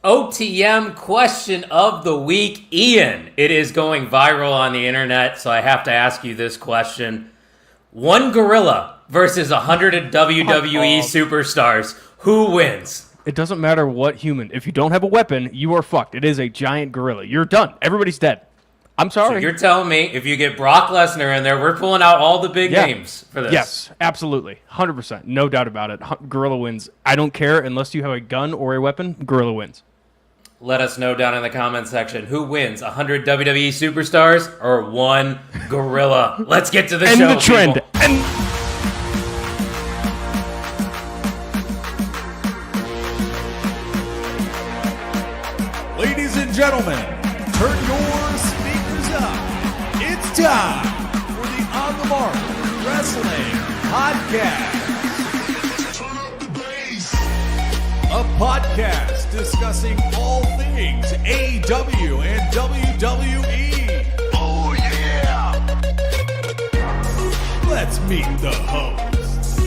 OTM question of the week. Ian, it is going viral on the internet, so I have to ask you this question. One gorilla versus 100 WWE superstars. Who wins? It doesn't matter what human. If you don't have a weapon, you are fucked. It is a giant gorilla. You're done. Everybody's dead. I'm sorry. So you're telling me if you get Brock Lesnar in there, we're pulling out all the big names for this? Yes, absolutely. 100%. No doubt about it. Gorilla wins. I don't care unless you have a gun or a weapon. Gorilla wins. Let us know down in the comment section who wins, 100 WWE superstars or one gorilla. Let's get to the show. And the trend. Ladies and gentlemen, turn your speakers up. It's time for the On the Mark Wrestling Podcast. Turn up the bass. A podcast discussing all things AEW and WWE. Oh yeah! Let's meet the hosts.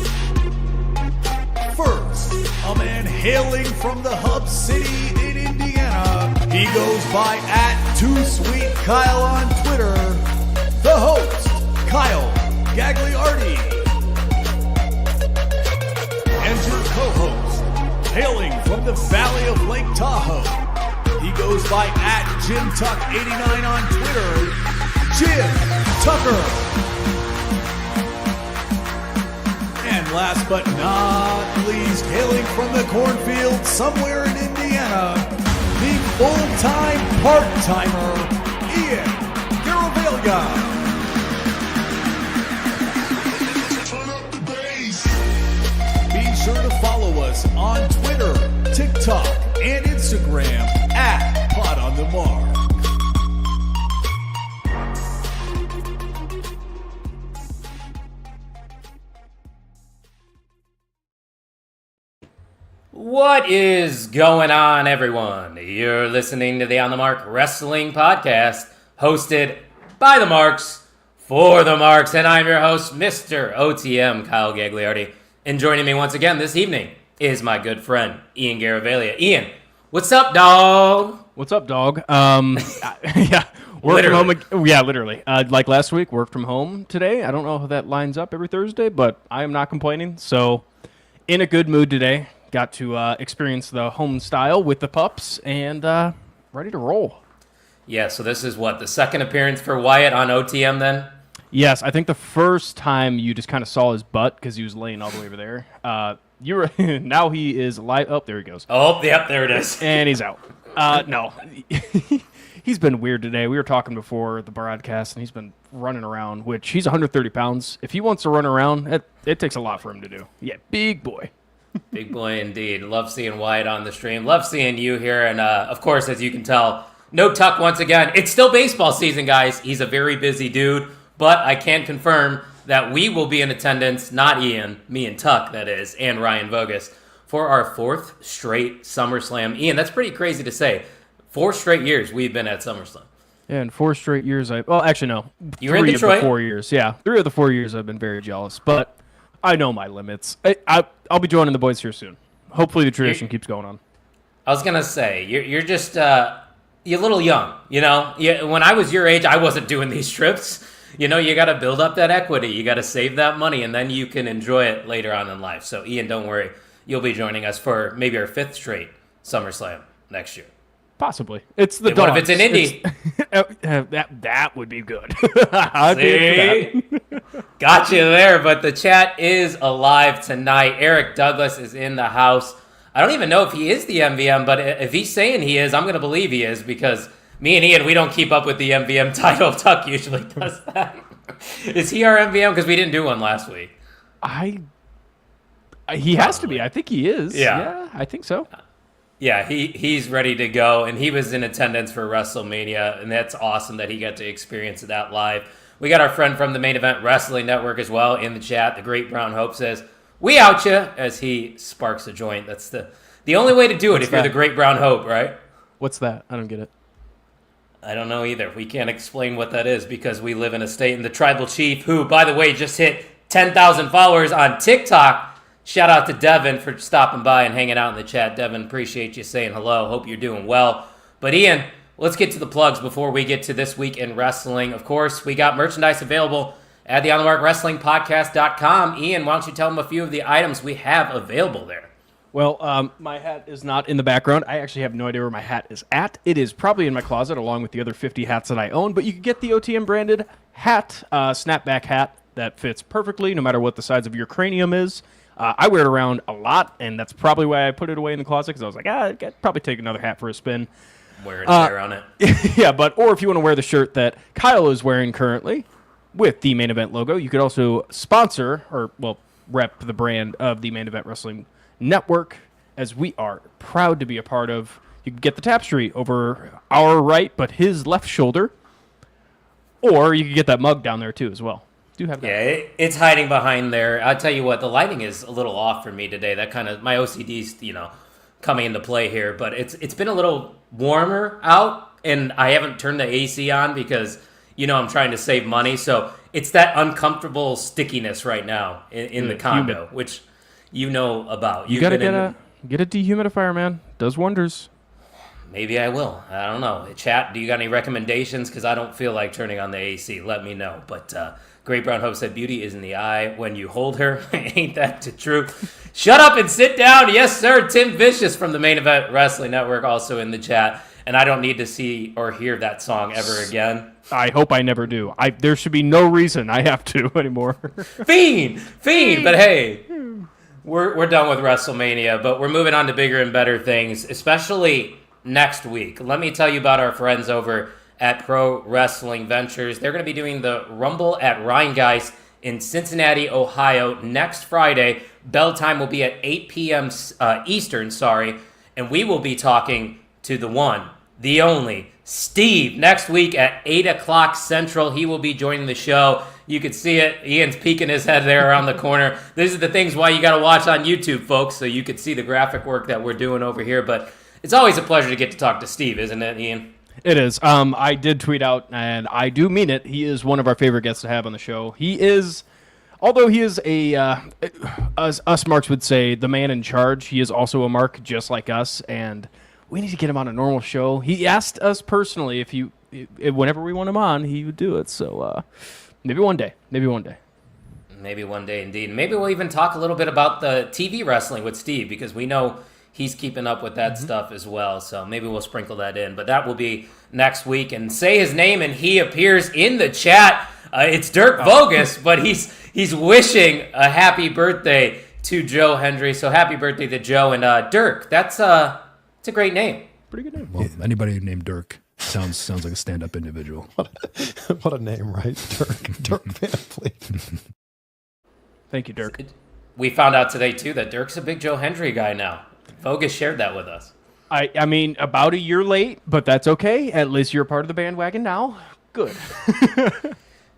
First, a man hailing from the hub city in Indiana. He goes by @TooSweetKyle on Twitter. The host, Kyle Gagliardi. And your co-host, hailing from the valley of Lake Tahoe. He goes by @JimTuck89 on Twitter. Jim Tucker. And last but not least, hailing from the cornfield somewhere in Indiana, the full-time part-timer, Ian Garavaglia. Turn up the bass. Be sure to follow us on Twitter, TikTok, and Instagram @PodOnTheMark. What is going on, everyone? You're listening to the On the Mark Wrestling Podcast, hosted by the Marks, for the Marks, and I'm your host, Mr. OTM, Kyle Gagliardi. And joining me once again this evening is my good friend, Ian Garavaglia. Ian, what's up, dog? What's up, dog? Yeah, work from home. Yeah, literally. Like last week, worked from home today. I don't know how that lines up every Thursday, but I am not complaining. So, in a good mood today. Got to experience the home style with the pups and ready to roll. Yeah, so this is what, the second appearance for Wyatt on OTM then? Yes, I think the first time you just kind of saw his butt because he was laying all the way over there. You were now he is live. Oh, there he goes. Oh, yep, there it is. And he's out. No, he's been weird today. We were talking before the broadcast, and he's been running around, which he's 130 pounds. If he wants to run around, it takes a lot for him to do. Yeah, big boy. Big boy indeed. Love seeing Wyatt on the stream. Love seeing you here. And, of course, as you can tell, no Tuck once again. It's still baseball season, guys. He's a very busy dude. But I can confirm that we will be in attendance, not Ian, me and Tuck, that is, and Ryan Vogus, for our 4th straight SummerSlam. Ian, that's pretty crazy to say. 4 straight years we've been at SummerSlam. Yeah, in 4 straight years, actually, no. You were in Detroit? 3 of the 4 years, yeah. 3 of the 4 years I've been very jealous. But I know my limits. I'll be joining the boys here soon. Hopefully the tradition keeps going on. I was going to say, you're just you're a little young, you know? When I was your age, I wasn't doing these trips. You know, you got to build up that equity. You got to save that money, and then you can enjoy it later on in life. So, Ian, don't worry. You'll be joining us for maybe our 5th straight SummerSlam next year. Possibly. It's the What if it's in Indy? That would be good. See? Got you there, but the chat is alive tonight. Eric Douglas is in the house. I don't even know if he is the MVM, but if he's saying he is, I'm going to believe he is because me and Ian, we don't keep up with the MVM title. Tuck usually does that. Is he our MVM? Because we didn't do one last week. He has to be. I think he is. Yeah, I think so. Yeah, he's ready to go, and he was in attendance for WrestleMania, and that's awesome that he got to experience that live. We got our friend from the Main Event Wrestling Network as well in the chat. The Great Brown Hope says, "We out ya," as he sparks a joint. That's the only way to do it if you're the Great Brown Hope, right? What's that? I don't get it. I don't know either. We can't explain what that is because we live in a state. And the Tribal Chief, who, by the way, just hit 10,000 followers on TikTok, Shout out to Devin for stopping by and hanging out in the chat. Devin, appreciate you saying hello. Hope you're doing well. But Ian, let's get to the plugs before we get to This Week in Wrestling. Of course, we got merchandise available at the OnTheMarkWrestlingPodcast.com. Ian, why don't you tell them a few of the items we have available there? Well, my hat is not in the background. I actually have no idea where my hat is at. It is probably in my closet along with the other 50 hats that I own, but you can get the OTM branded hat, snapback hat that fits perfectly no matter what the size of your cranium is. I wear it around a lot, and that's probably why I put it away in the closet, because I was like, I'd probably take another hat for a spin. Wear it there on it. Yeah, or if you want to wear the shirt that Kyle is wearing currently with the Main Event logo, you could also sponsor, rep the brand of the Main Event Wrestling Network, as we are proud to be a part of. You can get the tapestry over our right, but his left shoulder, or you can get that mug down there too as well. Do have that. Yeah, it's hiding behind there. I'll tell you what, the lighting is a little off for me today. That kind of, my OCD's, coming into play here, but it's been a little warmer out, and I haven't turned the AC on because, I'm trying to save money. So it's that uncomfortable stickiness right now in the condo, humid. Which you know about. You got to get a dehumidifier, man. Does wonders. Maybe I will. I don't know. Chat, do you got any recommendations? Because I don't feel like turning on the AC. Let me know. But Great Brown Hope said, beauty is in the eye when you hold her. Ain't that the truth? Shut up and sit down. Yes, sir. Tim Vicious from the Main Event Wrestling Network also in the chat. And I don't need to see or hear that song ever again. I hope I never do. There should be no reason I have to anymore. Fiend. But hey, we're done with WrestleMania. But we're moving on to bigger and better things, especially next week. Let me tell you about our friends over at Pro Wrestling Ventures. They're going to be doing the Rumble at Rheingeist in Cincinnati, Ohio next Friday. Bell time will be at 8 p.m. Eastern, and we will be talking to the one, the only, Steve, next week at 8 o'clock Central. He will be joining the show. You can see it. Ian's peeking his head there around the corner. These are the things why you got to watch on YouTube, folks, so you can see the graphic work that we're doing over here. But it's always a pleasure to get to talk to Steve, isn't it, Ian? It is. I did tweet out, and I do mean it. He is one of our favorite guests to have on the show. He is, although he is as us marks would say, the man in charge, he is also a mark just like us, and we need to get him on a normal show. He asked us personally if whenever we want him on, he would do it. So maybe one day. Maybe one day indeed. Maybe we'll even talk a little bit about the TV wrestling with Steve, because we know he's keeping up with that stuff as well, so maybe we'll sprinkle that in. But that will be next week. And say his name, and he appears in the chat. It's Dirk Vogus, but he's wishing a happy birthday to Joe Hendry. So happy birthday to Joe. And Dirk, it's a great name. Pretty good name. Well, anybody named Dirk sounds like a stand-up individual. What a name, right? Dirk Van Fleet. Thank you, Dirk. We found out today, too, that Dirk's a big Joe Hendry guy now. Vogus shared that with us. I mean, about a year late, but that's okay. At least you're part of the bandwagon now. Good.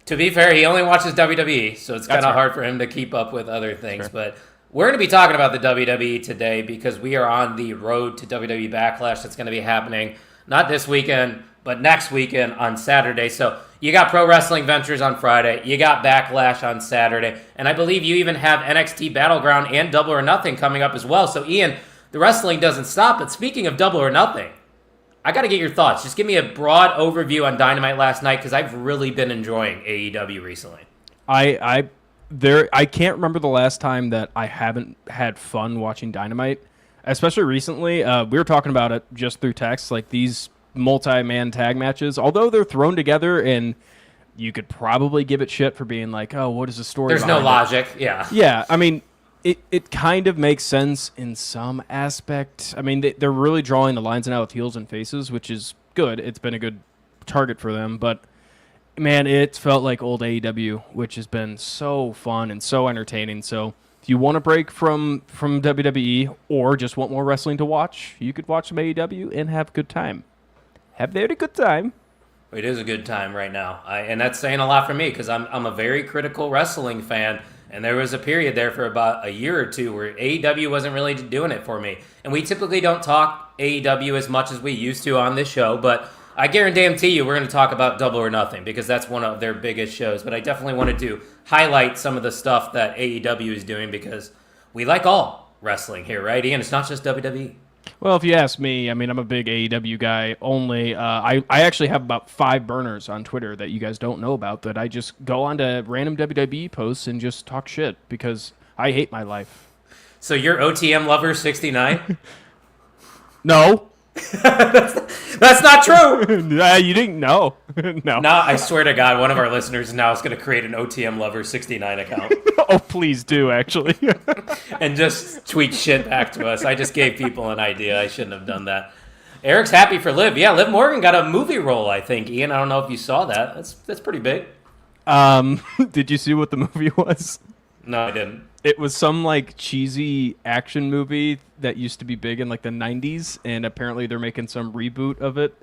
To be fair, he only watches WWE, so it's kind of hard for him to keep up with other things. Sure. But we're going to be talking about the WWE today because we are on the road to WWE Backlash. That's going to be happening not this weekend, but next weekend on Saturday. So you got Pro Wrestling Ventures on Friday. You got Backlash on Saturday. And I believe you even have NXT Battleground and Double or Nothing coming up as well. So, Ian, the wrestling doesn't stop. But speaking of Double or Nothing, I got to get your thoughts. Just give me a broad overview on Dynamite last night, because I've really been enjoying AEW recently. I can't remember the last time that I haven't had fun watching Dynamite, especially recently. We were talking about it just through text, like these multi-man tag matches, although they're thrown together and you could probably give it shit for being like, oh, what is the story? There's no logic. Yeah. Yeah. I mean, it kind of makes sense in some aspect. I mean, they're really drawing the lines now with heels and faces, which is good. It's been a good target for them. But, man, it felt like old AEW, which has been so fun and so entertaining. So if you want to break from WWE or just want more wrestling to watch, you could watch some AEW and have a good time. Have they had a good time? It is a good time right now. And that's saying a lot for me, because I'm a very critical wrestling fan. And there was a period there for about a year or two where AEW wasn't really doing it for me. And we typically don't talk AEW as much as we used to on this show, but I guarantee you we're going to talk about Double or Nothing, because that's one of their biggest shows. But I definitely wanted to highlight some of the stuff that AEW is doing, because we like all wrestling here, right, Ian? It's not just WWE. Well, if you ask me, I mean, I'm a big AEW guy only. I actually have about 5 burners on Twitter that you guys don't know about that I just go on to random WWE posts and just talk shit because I hate my life. So you're OTM Lover 69? No. That's not true. You didn't know. No. No, I swear to God, one of our listeners now is going to create an OTM Lover 69 account Oh, please do, actually. and just tweet shit back to us. I just gave people an idea. I shouldn't have done that. Eric's happy for Liv. Yeah, Liv Morgan got a movie role, I think. Ian, I don't know if you saw that. That's pretty big. Did you see what the movie was? No, I didn't. It was some like cheesy action movie that used to be big in like the 90s, and apparently they're making some reboot of it.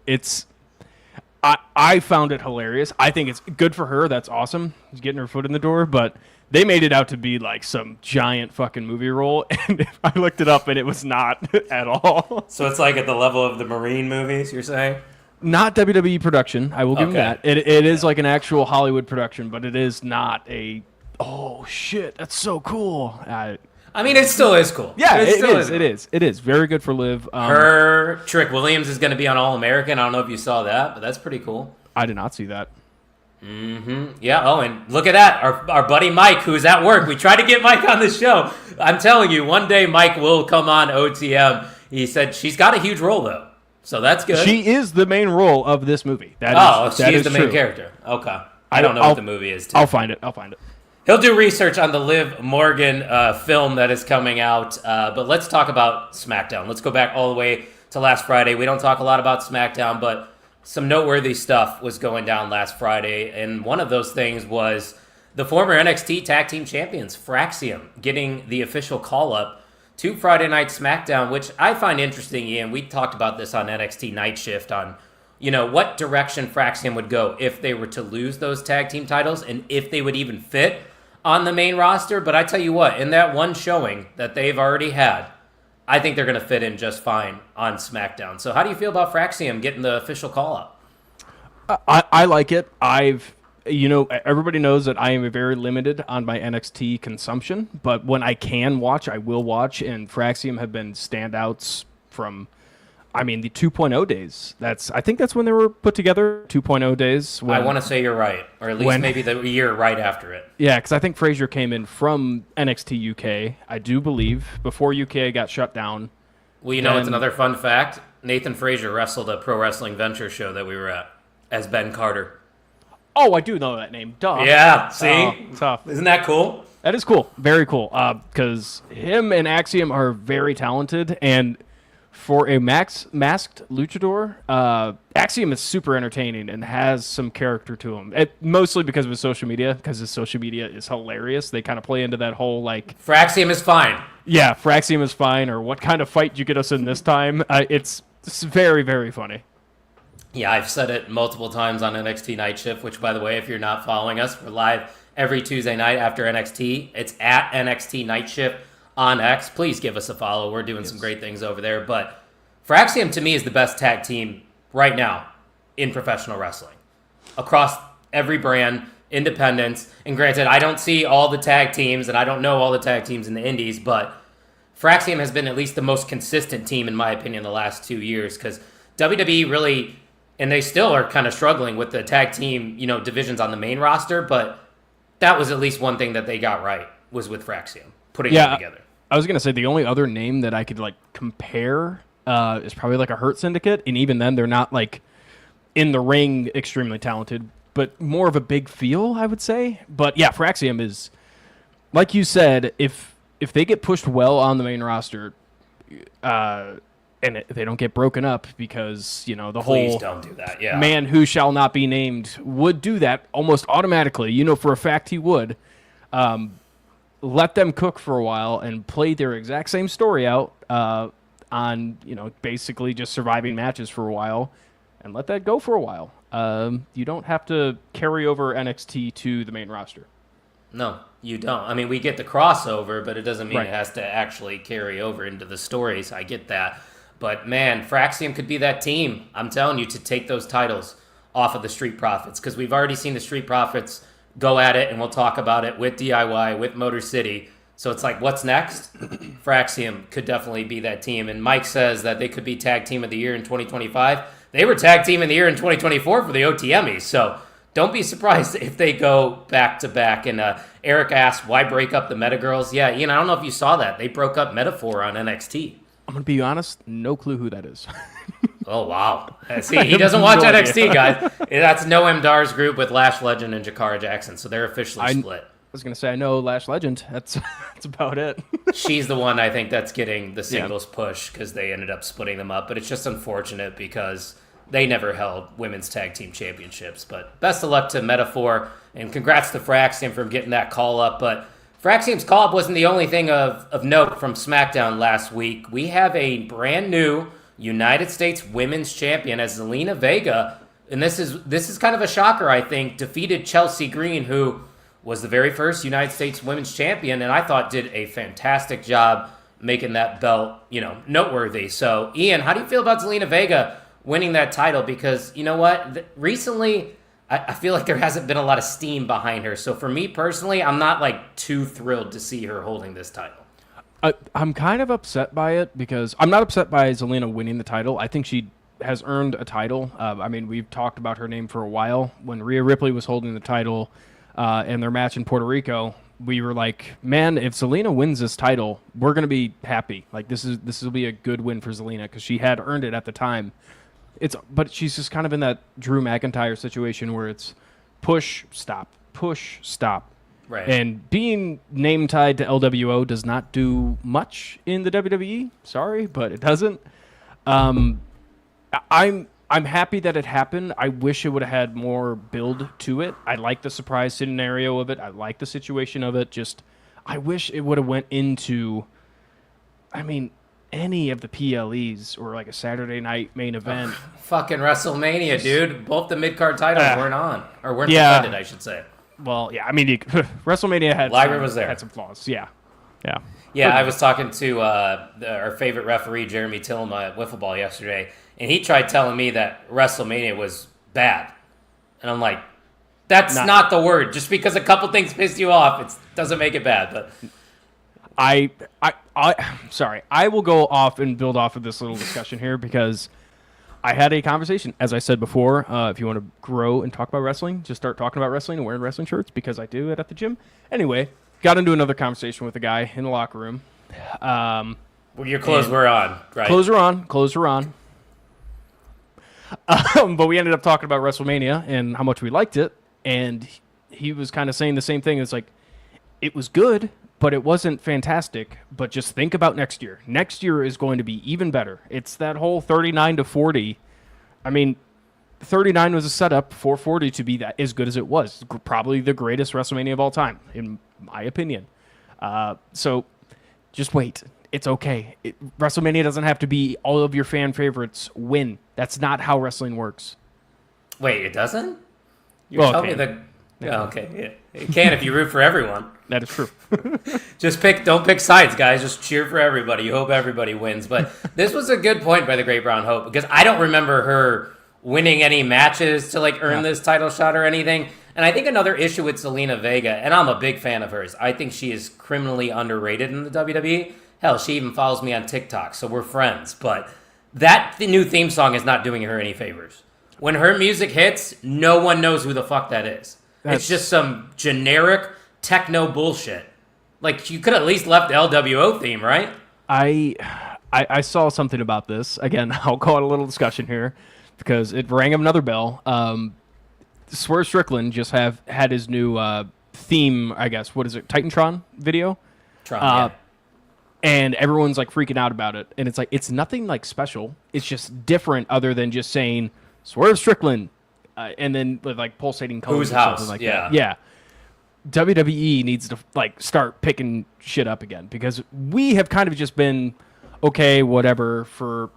I found it hilarious. I think it's good for her. That's awesome. She's getting her foot in the door, but they made it out to be like some giant fucking movie role, and I looked it up and it was not at all. So it's like at the level of the Marine movies, you're saying? Not WWE production. I will give them Okay. that. It is like an actual Hollywood production, but it is not a. Oh shit! That's so cool. I mean, it still is cool. Yeah, it still is. It is. It is very good for Liv. Her Trick Williams is going to be on All American. I don't know if you saw that, but that's pretty cool. I did not see that. Yeah. Oh, and look at that. Our buddy Mike, who's at work. We tried to get Mike on the show. I'm telling you, one day Mike will come on OTM. He said she's got a huge role though, so that's good. She is the main role of this movie. She's the main character. Okay. I don't know what the movie is. Too. I'll find it. He'll do research on the Liv Morgan film that is coming out. But let's talk about SmackDown. Let's go back all the way to last Friday. We don't talk a lot about SmackDown, but some noteworthy stuff was going down last Friday. And one of those things was the former NXT Tag Team Champions, Fraxium, getting the official call-up to Friday Night SmackDown, which I find interesting, Ian. We talked about this on NXT Night Shift on, what direction Fraxium would go if they were to lose those tag team titles and if they would even fit on the main roster. But I tell you what, in that one showing that they've already had, I think they're going to fit in just fine on SmackDown. So how do you feel about Fraxium getting the official call-up? I like it. Everybody knows that I am very limited on my NXT consumption, but when I can watch, I will watch, and Fraxium have been standouts from, the 2.0 days. I think that's when they were put together, 2.0 days. I want to say you're right, or at least maybe the year right after it. Yeah, because I think Frazier came in from NXT UK, I do believe, before UK got shut down. Well, it's another fun fact. Nathan Frazier wrestled a Pro Wrestling Venture show that we were at as Ben Carter. Oh, I do know that name. Duh. Yeah, see? Oh, tough. Isn't that cool? That is cool. Very cool. Because him and Axiom are very talented, and for a masked luchador, Axiom is super entertaining and has some character to him. Mostly because of his social media, because his social media is hilarious. They kind of play into that whole, Fraxium is fine. Yeah, Fraxium is fine, or what kind of fight did you get us in this time? It's very, very funny. Yeah, I've said it multiple times on NXT Night Shift, which, by the way, if you're not following us, we're live every Tuesday night after NXT. It's at NXT Night Shift on X. Please give us a follow. We're doing some great things over there. But Fraxium, to me, is the best tag team right now in professional wrestling. Across every brand, independents. And granted, I don't see all the tag teams, and I don't know all the tag teams in the indies, but Fraxium has been at least the most consistent team, in my opinion, the last 2 years, because WWE really... And they still are kind of struggling with the tag team, divisions on the main roster. But that was at least one thing that they got right, was with Fraxium, putting them together. I was going to say the only other name that I could compare is probably a Hurt Syndicate. And even then, they're not in the ring extremely talented, but more of a big feel, I would say. But yeah, Fraxium is, like you said, if they get pushed well on the main roster, and they don't get broken up because, the Please whole don't do that. Yeah. man who shall not be named would do that almost automatically. For a fact he would. Let them cook for a while and play their exact same story out on, basically just surviving matches for a while and let that go for a while. You don't have to carry over NXT to the main roster. No, you don't. We get the crossover, but it doesn't mean Right. it has to actually carry over into the stories. I get that. But, man, Fraxium could be that team, I'm telling you, to take those titles off of the Street Profits. Because we've already seen the Street Profits go at it, and we'll talk about it with DIY, with Motor City. So it's like, what's next? Fraxium could definitely be that team. And Mike says that they could be Tag Team of the Year in 2025. They were Tag Team of the Year in 2024 for the OTMEs. So don't be surprised if they go back-to-back. And Eric asked, why break up the Meta Girls? Yeah, Ian, I don't know if you saw that. They broke up Metaphor on NXT. I'm going to be honest, no clue who that is. Oh, wow. See, he doesn't watch no NXT, idea. guys. That's Noam Dar's group with Lash Legend and Jakara Jackson. So they're officially split. I was going to say, I know Lash Legend. That's about it. She's the one I think that's getting the singles push because they ended up splitting them up. But it's just unfortunate because they never held women's tag team championships. But best of luck to Metaphor, and congrats to Fraxium for getting that call up. But Fraxium's call up wasn't the only thing of note from SmackDown last week. We have a brand new United States Women's Champion as Zelina Vega, and this is kind of a shocker, I think, defeated Chelsea Green, who was the very first United States Women's Champion, and I thought did a fantastic job making that belt, noteworthy. So, Ian, how do you feel about Zelina Vega winning that title? Because, you know what? Recently, I feel like there hasn't been a lot of steam behind her. So, for me personally, I'm not, too thrilled to see her holding this title. I'm kind of upset by it because I'm not upset by Zelina winning the title. I think she has earned a title. We've talked about her name for a while. When Rhea Ripley was holding the title in their match in Puerto Rico, we were like, man, if Zelina wins this title, we're going to be happy. Like, this will be a good win for Zelina because she had earned it at the time. But she's just kind of in that Drew McIntyre situation where it's push, stop, push, stop. Right. And being name tied to LWO does not do much in the WWE. Sorry, but it doesn't. I'm happy that it happened. I wish it would have had more build to it. I like the surprise scenario of it. I like the situation of it. I wish it would have went into, any of the PLEs or like a Saturday night main event. Fucking WrestleMania, dude. Both the mid-card titles weren't defended, I should say. Well, yeah, WrestleMania had some flaws. Yeah. Yeah, I was talking to our favorite referee, Jeremy Tillema, at Wiffle Ball yesterday, and he tried telling me that WrestleMania was bad. And I'm like, that's not the word. Just because a couple things pissed you off, it doesn't make it bad. But I will go off and build off of this little discussion here because I had a conversation, as I said before, if you want to grow and talk about wrestling, just start talking about wrestling and wearing wrestling shirts because I do it at the gym. Anyway, got into another conversation with a guy in the locker room. Well, your clothes were on, right? Clothes were on. But we ended up talking about WrestleMania and how much we liked it. And he was kind of saying the same thing. It's like, it was good, but it wasn't fantastic. But just think about next year. Next year is going to be even better. It's that whole 39 to 40. 39 was a setup for 40 to be that as good as it was. Probably the greatest WrestleMania of all time, in my opinion. So just wait. It's okay. WrestleMania doesn't have to be all of your fan favorites win. That's not how wrestling works. Wait, it doesn't? You're telling me that... Oh, okay, yeah. It can if you root for everyone. That is true. Don't pick sides, guys. Just cheer for everybody. You hope everybody wins. But this was a good point by the Great Brown Hope because I don't remember her winning any matches to earn this title shot or anything. And I think another issue with Zelina Vega, and I'm a big fan of hers, I think she is criminally underrated in the WWE. Hell, she even follows me on TikTok, so we're friends. But that new theme song is not doing her any favors. When her music hits, no one knows who the fuck that is. It's just some generic techno bullshit. You could at least left the LWO theme, right? I saw something about this. Again, I'll call it a little discussion here because it rang another bell. Swerve Strickland just had his new theme, I guess. What is it? Titantron video? Yeah. And everyone's freaking out about it. And it's nothing special. It's just different other than just saying Swerve Strickland. And then with pulsating colors Whose or house? something Yeah. that. Yeah. WWE needs to start picking shit up again because we have kind of just been okay, whatever for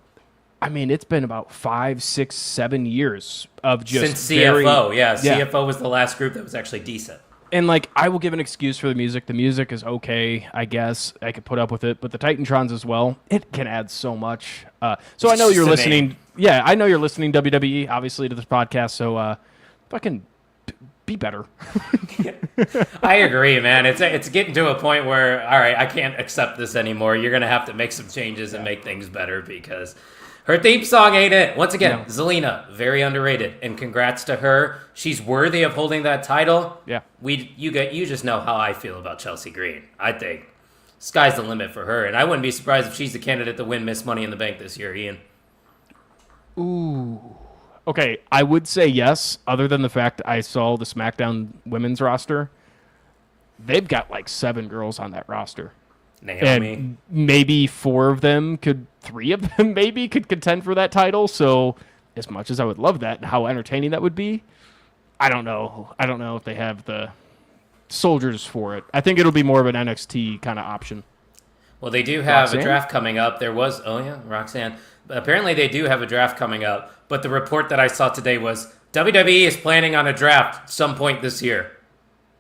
it's been about 5, 6, 7 years of just since CFO. CFO was the last group that was actually decent. And I will give an excuse for the music. The music is okay, I guess. I could put up with it, but the Titantrons as well, it can add so much. So I know you're listening. Yeah, I know you're listening WWE, obviously, to this podcast. So fucking be better. I agree, man. It's getting to a point where, all right, I can't accept this anymore. You're going to have to make some changes and make things better because her theme song ain't it. Once again, Zelina, very underrated, and congrats to her. She's worthy of holding that title. Yeah. You just know how I feel about Chelsea Green. I think sky's the limit for her, and I wouldn't be surprised if she's the candidate to win Miss Money in the Bank this year, Ian. Ooh. Okay, I would say yes, other than the fact I saw the SmackDown women's roster. They've got like 7 girls on that roster. Naomi. And maybe 3 of them could contend for that title. So as much as I would love that and how entertaining that would be, I don't know. I don't know if they have the soldiers for it. I think it'll be more of an NXT kind of option. Well, they do have Roxanne? a draft coming up. Roxanne. Apparently they do have a draft coming up, but the report that I saw today was WWE is planning on a draft some point this year.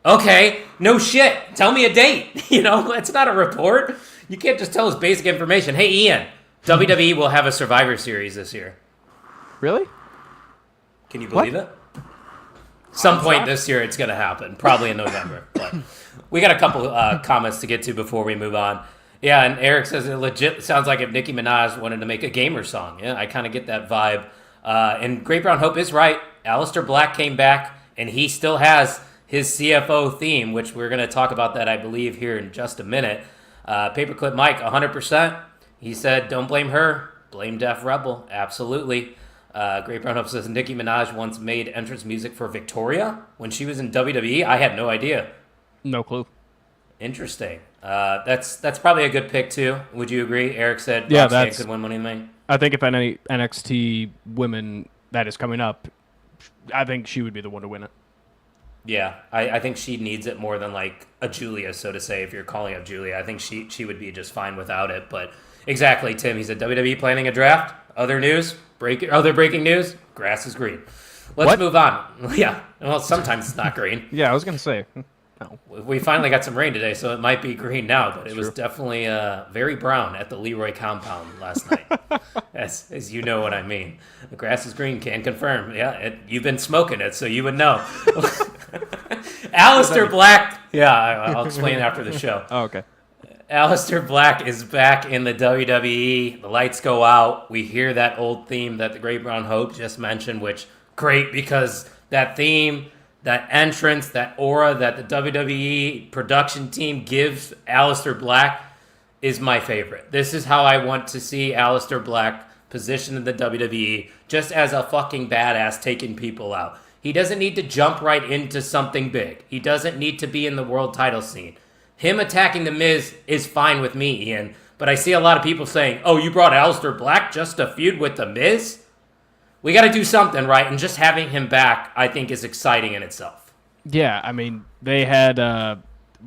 Okay, no shit. Tell me a date. It's not a report. You can't just tell us basic information. Hey, Ian, WWE will have a Survivor Series this year. Really? Can you believe it? Some point this year it's going to happen, probably in November. But we got a couple comments to get to before we move on. Yeah, and Eric says it legit sounds like if Nicki Minaj wanted to make a gamer song. Yeah, I kind of get that vibe. And Great Brown Hope is right. Aleister Black came back, and he still has his CFO theme, which we're going to talk about that, I believe, here in just a minute. Paperclip Mike, 100%. He said, don't blame her. Blame Def Rebel. Absolutely. Great Brown Hope says Nicki Minaj once made entrance music for Victoria when she was in WWE. I had no idea. No clue. Interesting. That's probably a good pick too. Would you agree? Eric said Yeah, Roxanne could win Money in the Bank. I think if any NXT women that is coming up, I think she would be the one to win it. Yeah, I think she needs it more than like a Julia, so to say. If you're calling up Julia, I think she would be just fine without it. But exactly, Tim. He said WWE planning a draft. Other news, breaking news. Grass is green. Let's move on. Yeah. Well, sometimes it's not green. Yeah, I was gonna say. No. We finally got some rain today, so it might be green now, but it was definitely very brown at the Leroy compound last night, as you know what I mean. The grass is green, can confirm. Yeah, you've been smoking it, so you would know. Aleister Black, I'll explain after the show. Oh, okay. Aleister Black is back in the WWE. The lights go out. We hear that old theme that the Great Brown Hope just mentioned, which, great, because that theme... that entrance, that aura that the WWE production team gives Aleister Black is my favorite. This is how I want to see Aleister Black positioned in the WWE, just as a fucking badass taking people out. He doesn't need to jump right into something big. He doesn't need to be in the world title scene. Him attacking The Miz is fine with me, Ian, but I see a lot of people saying, oh, you brought Aleister Black just to feud with The Miz? We got to do something, right? And just having him back, I think, is exciting in itself. Yeah, I mean, they had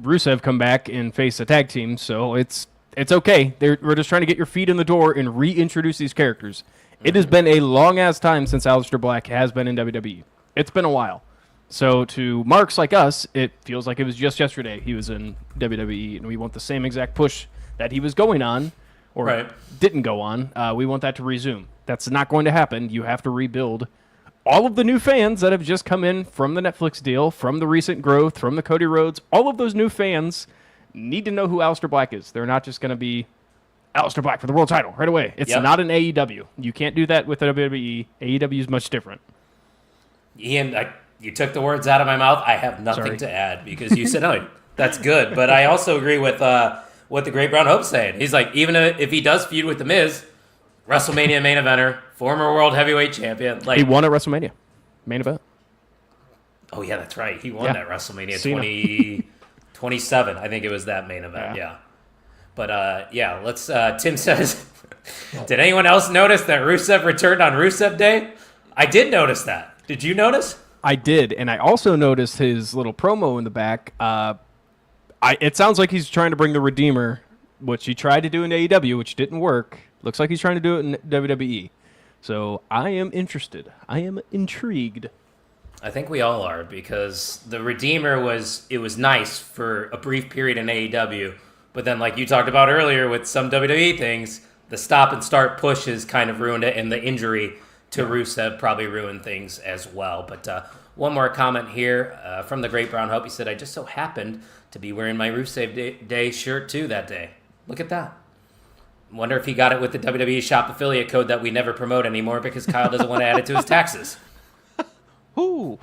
Rusev come back and face a tag team, so it's okay. We're just trying to get your feet in the door and reintroduce these characters. Mm-hmm. It has been a long-ass time since Aleister Black has been in WWE. It's been a while. So to marks like us, it feels like it was just yesterday he was in WWE, and we want the same exact push that he was going on, or didn't go on. We want that to resume. That's not going to happen. You have to rebuild all of the new fans that have just come in from the Netflix deal, from the recent growth, from the Cody Rhodes. All of those new fans need to know who Aleister Black is. They're not just going to be Aleister Black for the world title right away. It's not an AEW. You can't do that with WWE. AEW is much different. Ian, you took the words out of my mouth. I have nothing to add because you said, oh, that's good. But I also agree with what the Great Brown Hope's saying. He's like, even if he does feud with The Miz, WrestleMania main eventer, former world heavyweight champion. He won at WrestleMania main event. Oh, yeah, that's right. He won that WrestleMania 2027. I think it was that main event, yeah. But, let's... Tim says, did anyone else notice that Rusev returned on Rusev Day? I did notice that. Did you notice? I did, and I also noticed his little promo in the back. It sounds like he's trying to bring the Redeemer, which he tried to do in AEW, which didn't work. Looks like he's trying to do it in WWE. So I am interested. I am intrigued. I think we all are, because the Redeemer was nice for a brief period in AEW, but then like you talked about earlier with some WWE things, the stop and start pushes kind of ruined it, and the injury to Rusev probably ruined things as well. But one more comment here from the Great Brown Hope. He said, I just so happened to be wearing my Roof Save Day shirt too that day. Look at that. Wonder if he got it with the WWE Shop affiliate code that we never promote anymore because Kyle doesn't want to add it to his taxes. Ooh.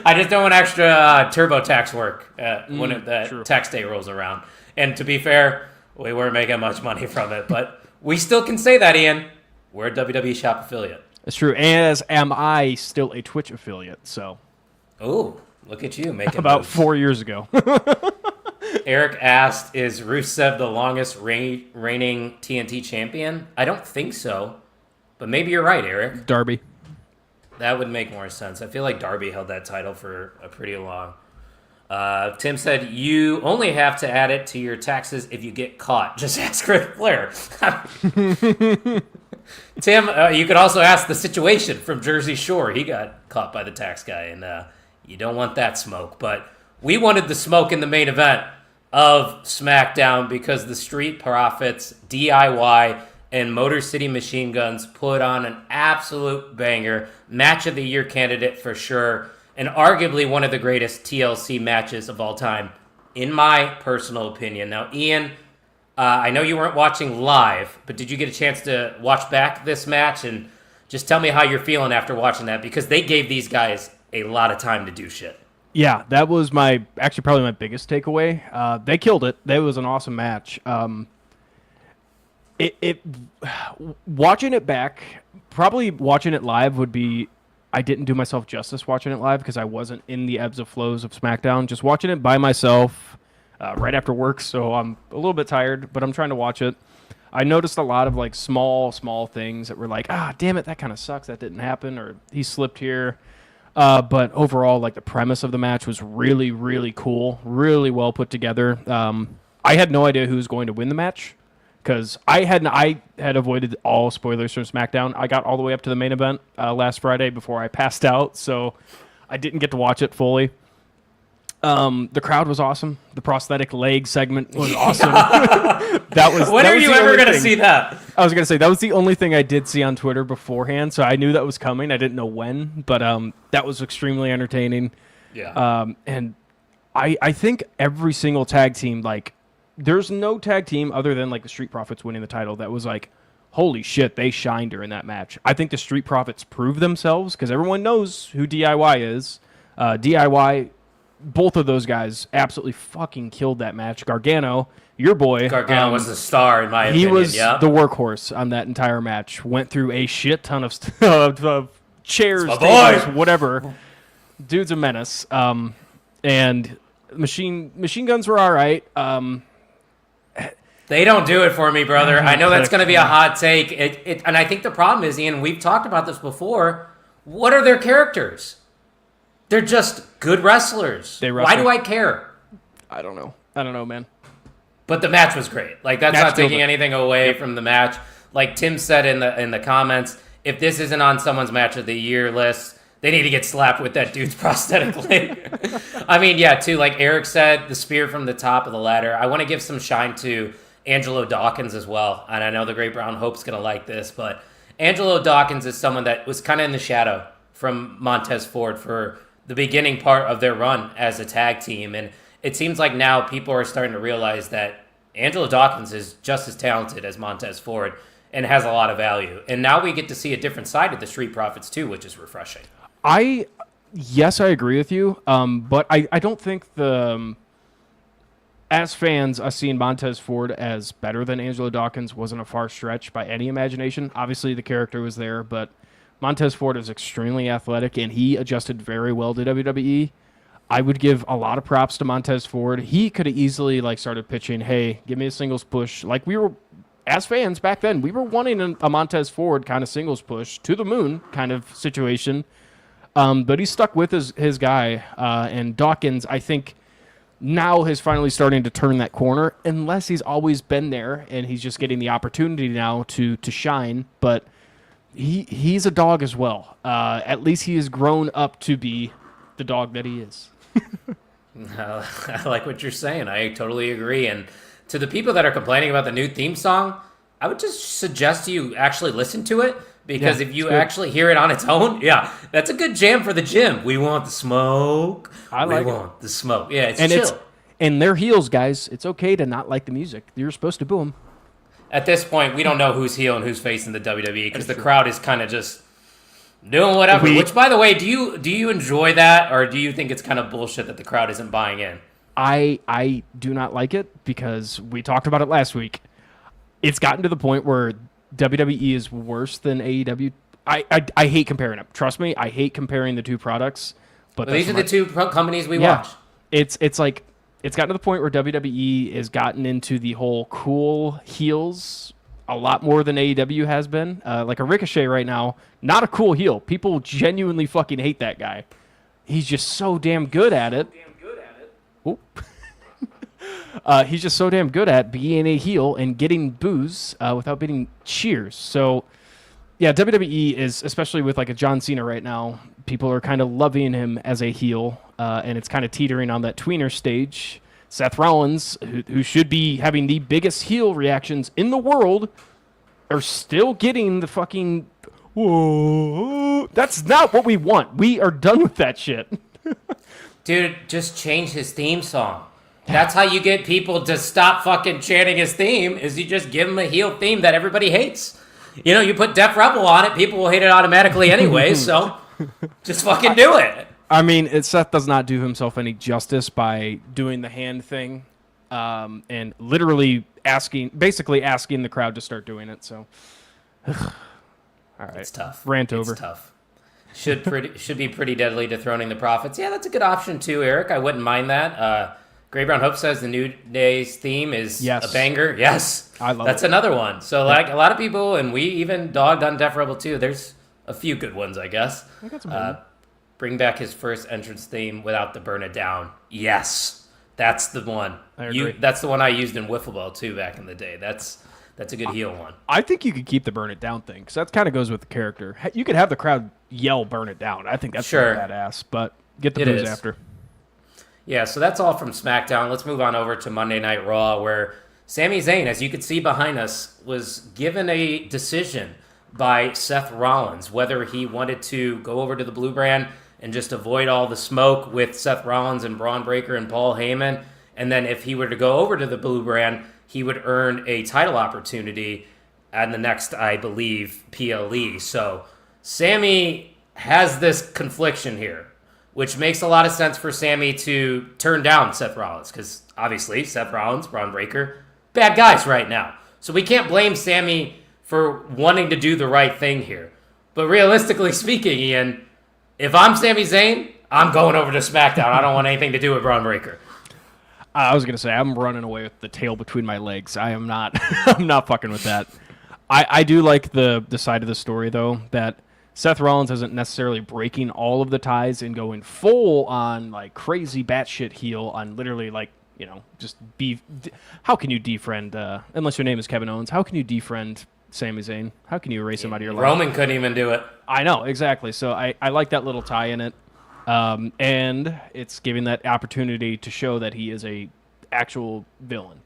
I just don't want extra TurboTax work when the tax day rolls around. And to be fair, we weren't making much money from it, but we still can say that, Ian. We're a WWE Shop affiliate. That's true, as am I still a Twitch affiliate, so. Ooh, look at you making about moves. 4 years ago. Eric asked, is Rusev the longest reigning TNT champion? I don't think so, but maybe you're right, Eric. Darby. That would make more sense. I feel like Darby held that title for a pretty long. Tim said, you only have to add it to your taxes if you get caught. Just ask Ric Flair. Tim, you could also ask the situation from Jersey Shore. He got caught by the tax guy, and you don't want that smoke. But we wanted the smoke in the main event of SmackDown because the Street Profits, DIY, and Motor City Machine Guns put on an absolute banger. Match of the year candidate for sure, and arguably one of the greatest TLC matches of all time, in my personal opinion. Now, Ian, I know you weren't watching live, but did you get a chance to watch back this match? And just tell me how you're feeling after watching that, because they gave these guys a lot of time to do shit. Yeah, that was probably my biggest takeaway. They killed it. That was an awesome match. Watching it back, probably watching it live would be, I didn't do myself justice watching it live because I wasn't in the ebbs and flows of SmackDown. Just watching it by myself right after work, so I'm a little bit tired, but I'm trying to watch it. I noticed a lot of like small things that were like, damn it, that kind of sucks, that didn't happen, or he slipped here. But overall, like the premise of the match was really, really cool, really well put together. I had no idea who was going to win the match because I had avoided all spoilers from SmackDown. I got all the way up to the main event last Friday before I passed out, so I didn't get to watch it fully. The crowd was awesome. The prosthetic leg segment was awesome. When are you ever going to see that? I was going to say, that was the only thing I did see on Twitter beforehand, so I knew that was coming. I didn't know when, but that was extremely entertaining. Yeah. And I think every single tag team, like, there's no tag team other than, like, the Street Profits winning the title that was like, holy shit, they shined during that match. I think the Street Profits proved themselves because everyone knows who DIY is. DIY, both of those guys absolutely fucking killed that match. Gargano, your boy. Gargano was the star, in my opinion. He was the workhorse on that entire match. Went through a shit ton of chairs, tables, whatever. Dude's a menace. And machine guns were all right. They don't do it for me, brother. I know that's going to be a hot take. And I think the problem is, Ian, we've talked about this before. What are their characters? They're just good wrestlers. Why do I care? I don't know, man. But the match was great. Like, that's not taking anything away from the match. Like Tim said in the comments, if this isn't on someone's match of the year list, they need to get slapped with that dude's prosthetic leg. I mean, yeah, too, like Eric said, the spear from the top of the ladder. I want to give some shine to Angelo Dawkins as well. And I know the Great Brown Hope's going to like this, but Angelo Dawkins is someone that was kind of in the shadow from Montez Ford for the beginning part of their run as a tag team. And it seems like now people are starting to realize that Angelo Dawkins is just as talented as Montez Ford and has a lot of value. And now we get to see a different side of the Street Profits too, which is refreshing. Yes, I agree with you. But I don't think as fans, us seeing Montez Ford as better than Angelo Dawkins wasn't a far stretch by any imagination. Obviously, the character was there, but Montez Ford is extremely athletic, and he adjusted very well to WWE. I would give a lot of props to Montez Ford. He could have easily started pitching, hey, give me a singles push. Like we were, as fans back then, we were wanting a Montez Ford kind of singles push to the moon kind of situation. But he stuck with his guy. And Dawkins, I think, now is finally starting to turn that corner, unless he's always been there and he's just getting the opportunity now to shine. But he's a dog as well. At least he has grown up to be the dog that he is. I like what you're saying. I totally agree. And to the people that are complaining about the new theme song, I would just suggest you actually listen to it, Because Yeah, if you it's good. actually hear it on its own, yeah, that's a good jam for the gym. We want the smoke. I like we it. want the smoke. Yeah, it's And chill. and they're heels, guys. It's okay to not like the music. You're supposed to boo them. At this point, we don't know who's heel and who's face in the WWE because the crowd is kind of just doing whatever. Which, by the way, do you enjoy that, or do you think it's kind of bullshit that the crowd isn't buying in? I do not like it because we talked about it last week. It's gotten to the point where WWE is worse than AEW. I hate comparing them. Trust me, I hate comparing the two products. But Well, these are the two companies we watch. It's like it's gotten to the point where WWE has gotten into the whole cool heels a lot more than AEW has been. Like a Ricochet right now, not a cool heel. People genuinely fucking hate that guy. He's just so damn good at it. Oop. He's just so damn good at being a heel and getting boos without getting cheers. So, yeah, WWE is, especially with like a John Cena right now, people are kind of loving him as a heel, and it's kind of teetering on that tweener stage. Seth Rollins, who should be having the biggest heel reactions in the world, are still getting the fucking, whoa. That's not what we want. We are done with that shit. Dude, just change his theme song. That's how you get people to stop fucking chanting his theme, is you just give him a heel theme that everybody hates. You know, you put Def Rebel on it, people will hate it automatically anyway, so just fucking do it. I mean, Seth does not do himself any justice by doing the hand thing and literally basically asking the crowd to start doing it, so. All right. It's tough. Rant over. It's tough. Should be pretty deadly dethroning the Prophets. Yeah, that's a good option too, Eric. I wouldn't mind that. Gray Brown Hope says the New Day's theme is a banger. Yes, I love that's it. another one. So like a lot of people, and we even dogged on Def Rebel too. There's a few good ones, I guess. I got some Bring back his first entrance theme without the burn it down. Yes, that's the one. I agree. That's the one I used in Wiffle Ball too back in the day. That's a good heel one. I think you could keep the burn it down thing because that kind of goes with the character. You could have the crowd yell burn it down. I think that's pretty badass, but get the booze after. Yeah, so that's all from SmackDown. Let's move on over to Monday Night Raw, where Sami Zayn, as you can see behind us, was given a decision by Seth Rollins whether he wanted to go over to the Blue Brand and just avoid all the smoke with Seth Rollins and Braun Breaker and Paul Heyman, and then if he were to go over to the Blue Brand, he would earn a title opportunity at the next, I believe, PLE. So Sami has this confliction here, which makes a lot of sense for Sami to turn down Seth Rollins, because obviously Seth Rollins, Braun Breaker, bad guys right now. So we can't blame Sami for wanting to do the right thing here. But realistically speaking, Ian, if I'm Sami Zayn, I'm going over to SmackDown. I don't want anything to do with Braun Breaker. I was gonna say I'm running away with the tail between my legs. I am not. I'm not fucking with that. I do like the side of the story though that Seth Rollins isn't necessarily breaking all of the ties and going full on like crazy batshit heel on literally like just be. How can you defriend unless your name is Kevin Owens? How can you defriend Sami Zayn? How can you erase him out of your life? Roman couldn't even do it. I know exactly. So I like that little tie in it. And it's giving that opportunity to show that he is a actual villain.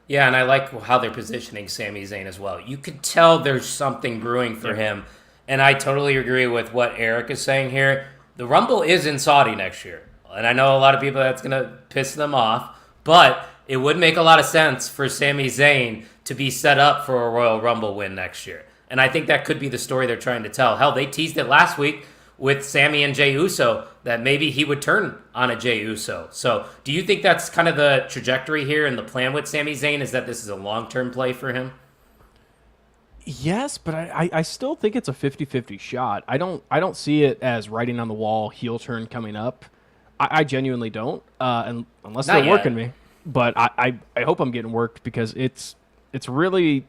Yeah, and I like how they're positioning Sami Zayn as well. You could tell there's something brewing for him, and I totally agree with what Eric is saying here. The Rumble is in Saudi next year, and I know a lot of people that's going to piss them off, but it would make a lot of sense for Sami Zayn to be set up for a Royal Rumble win next year. And I think that could be the story they're trying to tell. Hell, they teased it last week with Sami and Jey Uso, that maybe he would turn on a Jey Uso. So do you think that's kind of the trajectory here and the plan with Sami Zayn, is that this is a long-term play for him? Yes, but I still think it's a 50-50 shot. I don't see it as writing on the wall heel turn coming up. I genuinely don't, unless Not they're yet. working me. But I hope I'm getting worked because it's really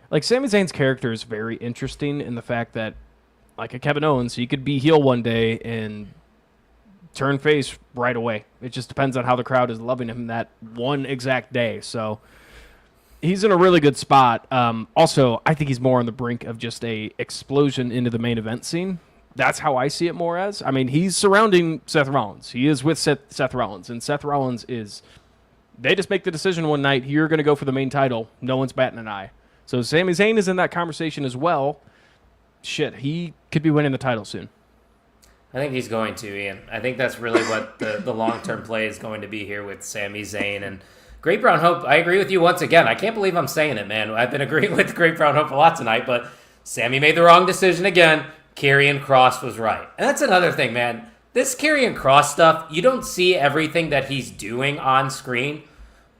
like Sami Zayn's character is very interesting in the fact that like a Kevin Owens, he could be heel one day and turn face right away. It just depends on how the crowd is loving him that one exact day. So he's in a really good spot. Also, I think he's more on the brink of just a explosion into the main event scene. That's how I see it more as. I mean, he's surrounding Seth Rollins. He is with Seth Rollins, and Seth Rollins is... They just make the decision one night, you're going to go for the main title. No one's batting an eye. So Sami Zayn is in that conversation as well. shit, he could be winning the title soon. I think he's going to, Ian. I think that's really what the long-term play is going to be here with Sami Zayn. And Great Brown Hope, I agree with you once again. I can't believe I'm saying it, man. I've been agreeing with Great Brown Hope a lot tonight, but Sami made the wrong decision again. Karrion Kross was right. And that's another thing, man. This Karrion Kross stuff, you don't see everything that he's doing on screen,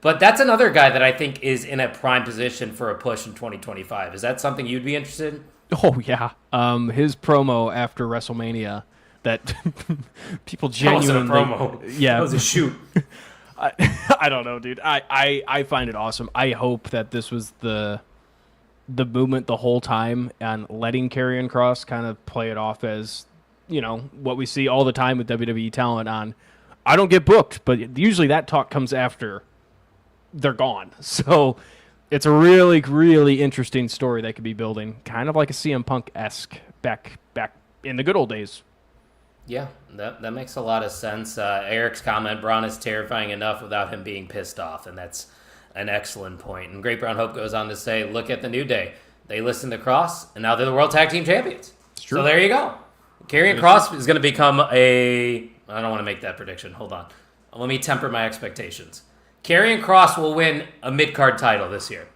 but that's another guy that I think is in a prime position for a push in 2025. Is that something you'd be interested in? Oh, yeah. His promo after WrestleMania that people genuinely... That wasn't a promo. Yeah. That was a shoot. I don't know, dude. I find it awesome. I hope that this was the movement the whole time and letting Karrion Kross kind of play it off as, what we see all the time with WWE talent on, I don't get booked, but usually that talk comes after they're gone. So it's a really, really interesting story they could be building, kind of like a CM Punk-esque back in the good old days. Yeah, that makes a lot of sense. Eric's comment, Braun is terrifying enough without him being pissed off, and that's an excellent point. And Great Brown Hope goes on to say, look at the New Day. They listened to Cross, and now they're the World Tag Team Champions. It's true. So there you go. Karrion Kross is going to become I don't want to make that prediction. Hold on. Let me temper my expectations. Karrion Kross will win a mid-card title this year.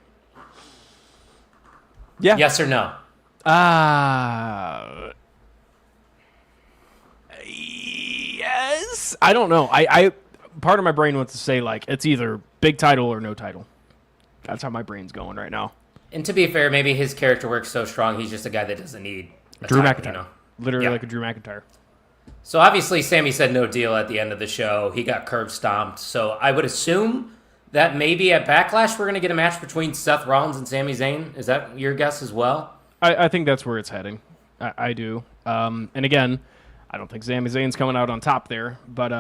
Yeah. Yes or no? Yes. I don't know. I part of my brain wants to say it's either big title or no title. That's how my brain's going right now. And to be fair, maybe his character works so strong, he's just a guy that doesn't need a Drew title, McIntyre. Literally like a Drew McIntyre. So obviously Sami said no deal at the end of the show. He got curb stomped. So I would assume that maybe at Backlash we're going to get a match between Seth Rollins and Sami Zayn. Is that your guess as well? I think that's where it's heading. I do. And again, I don't think Sami Zayn's coming out on top there, but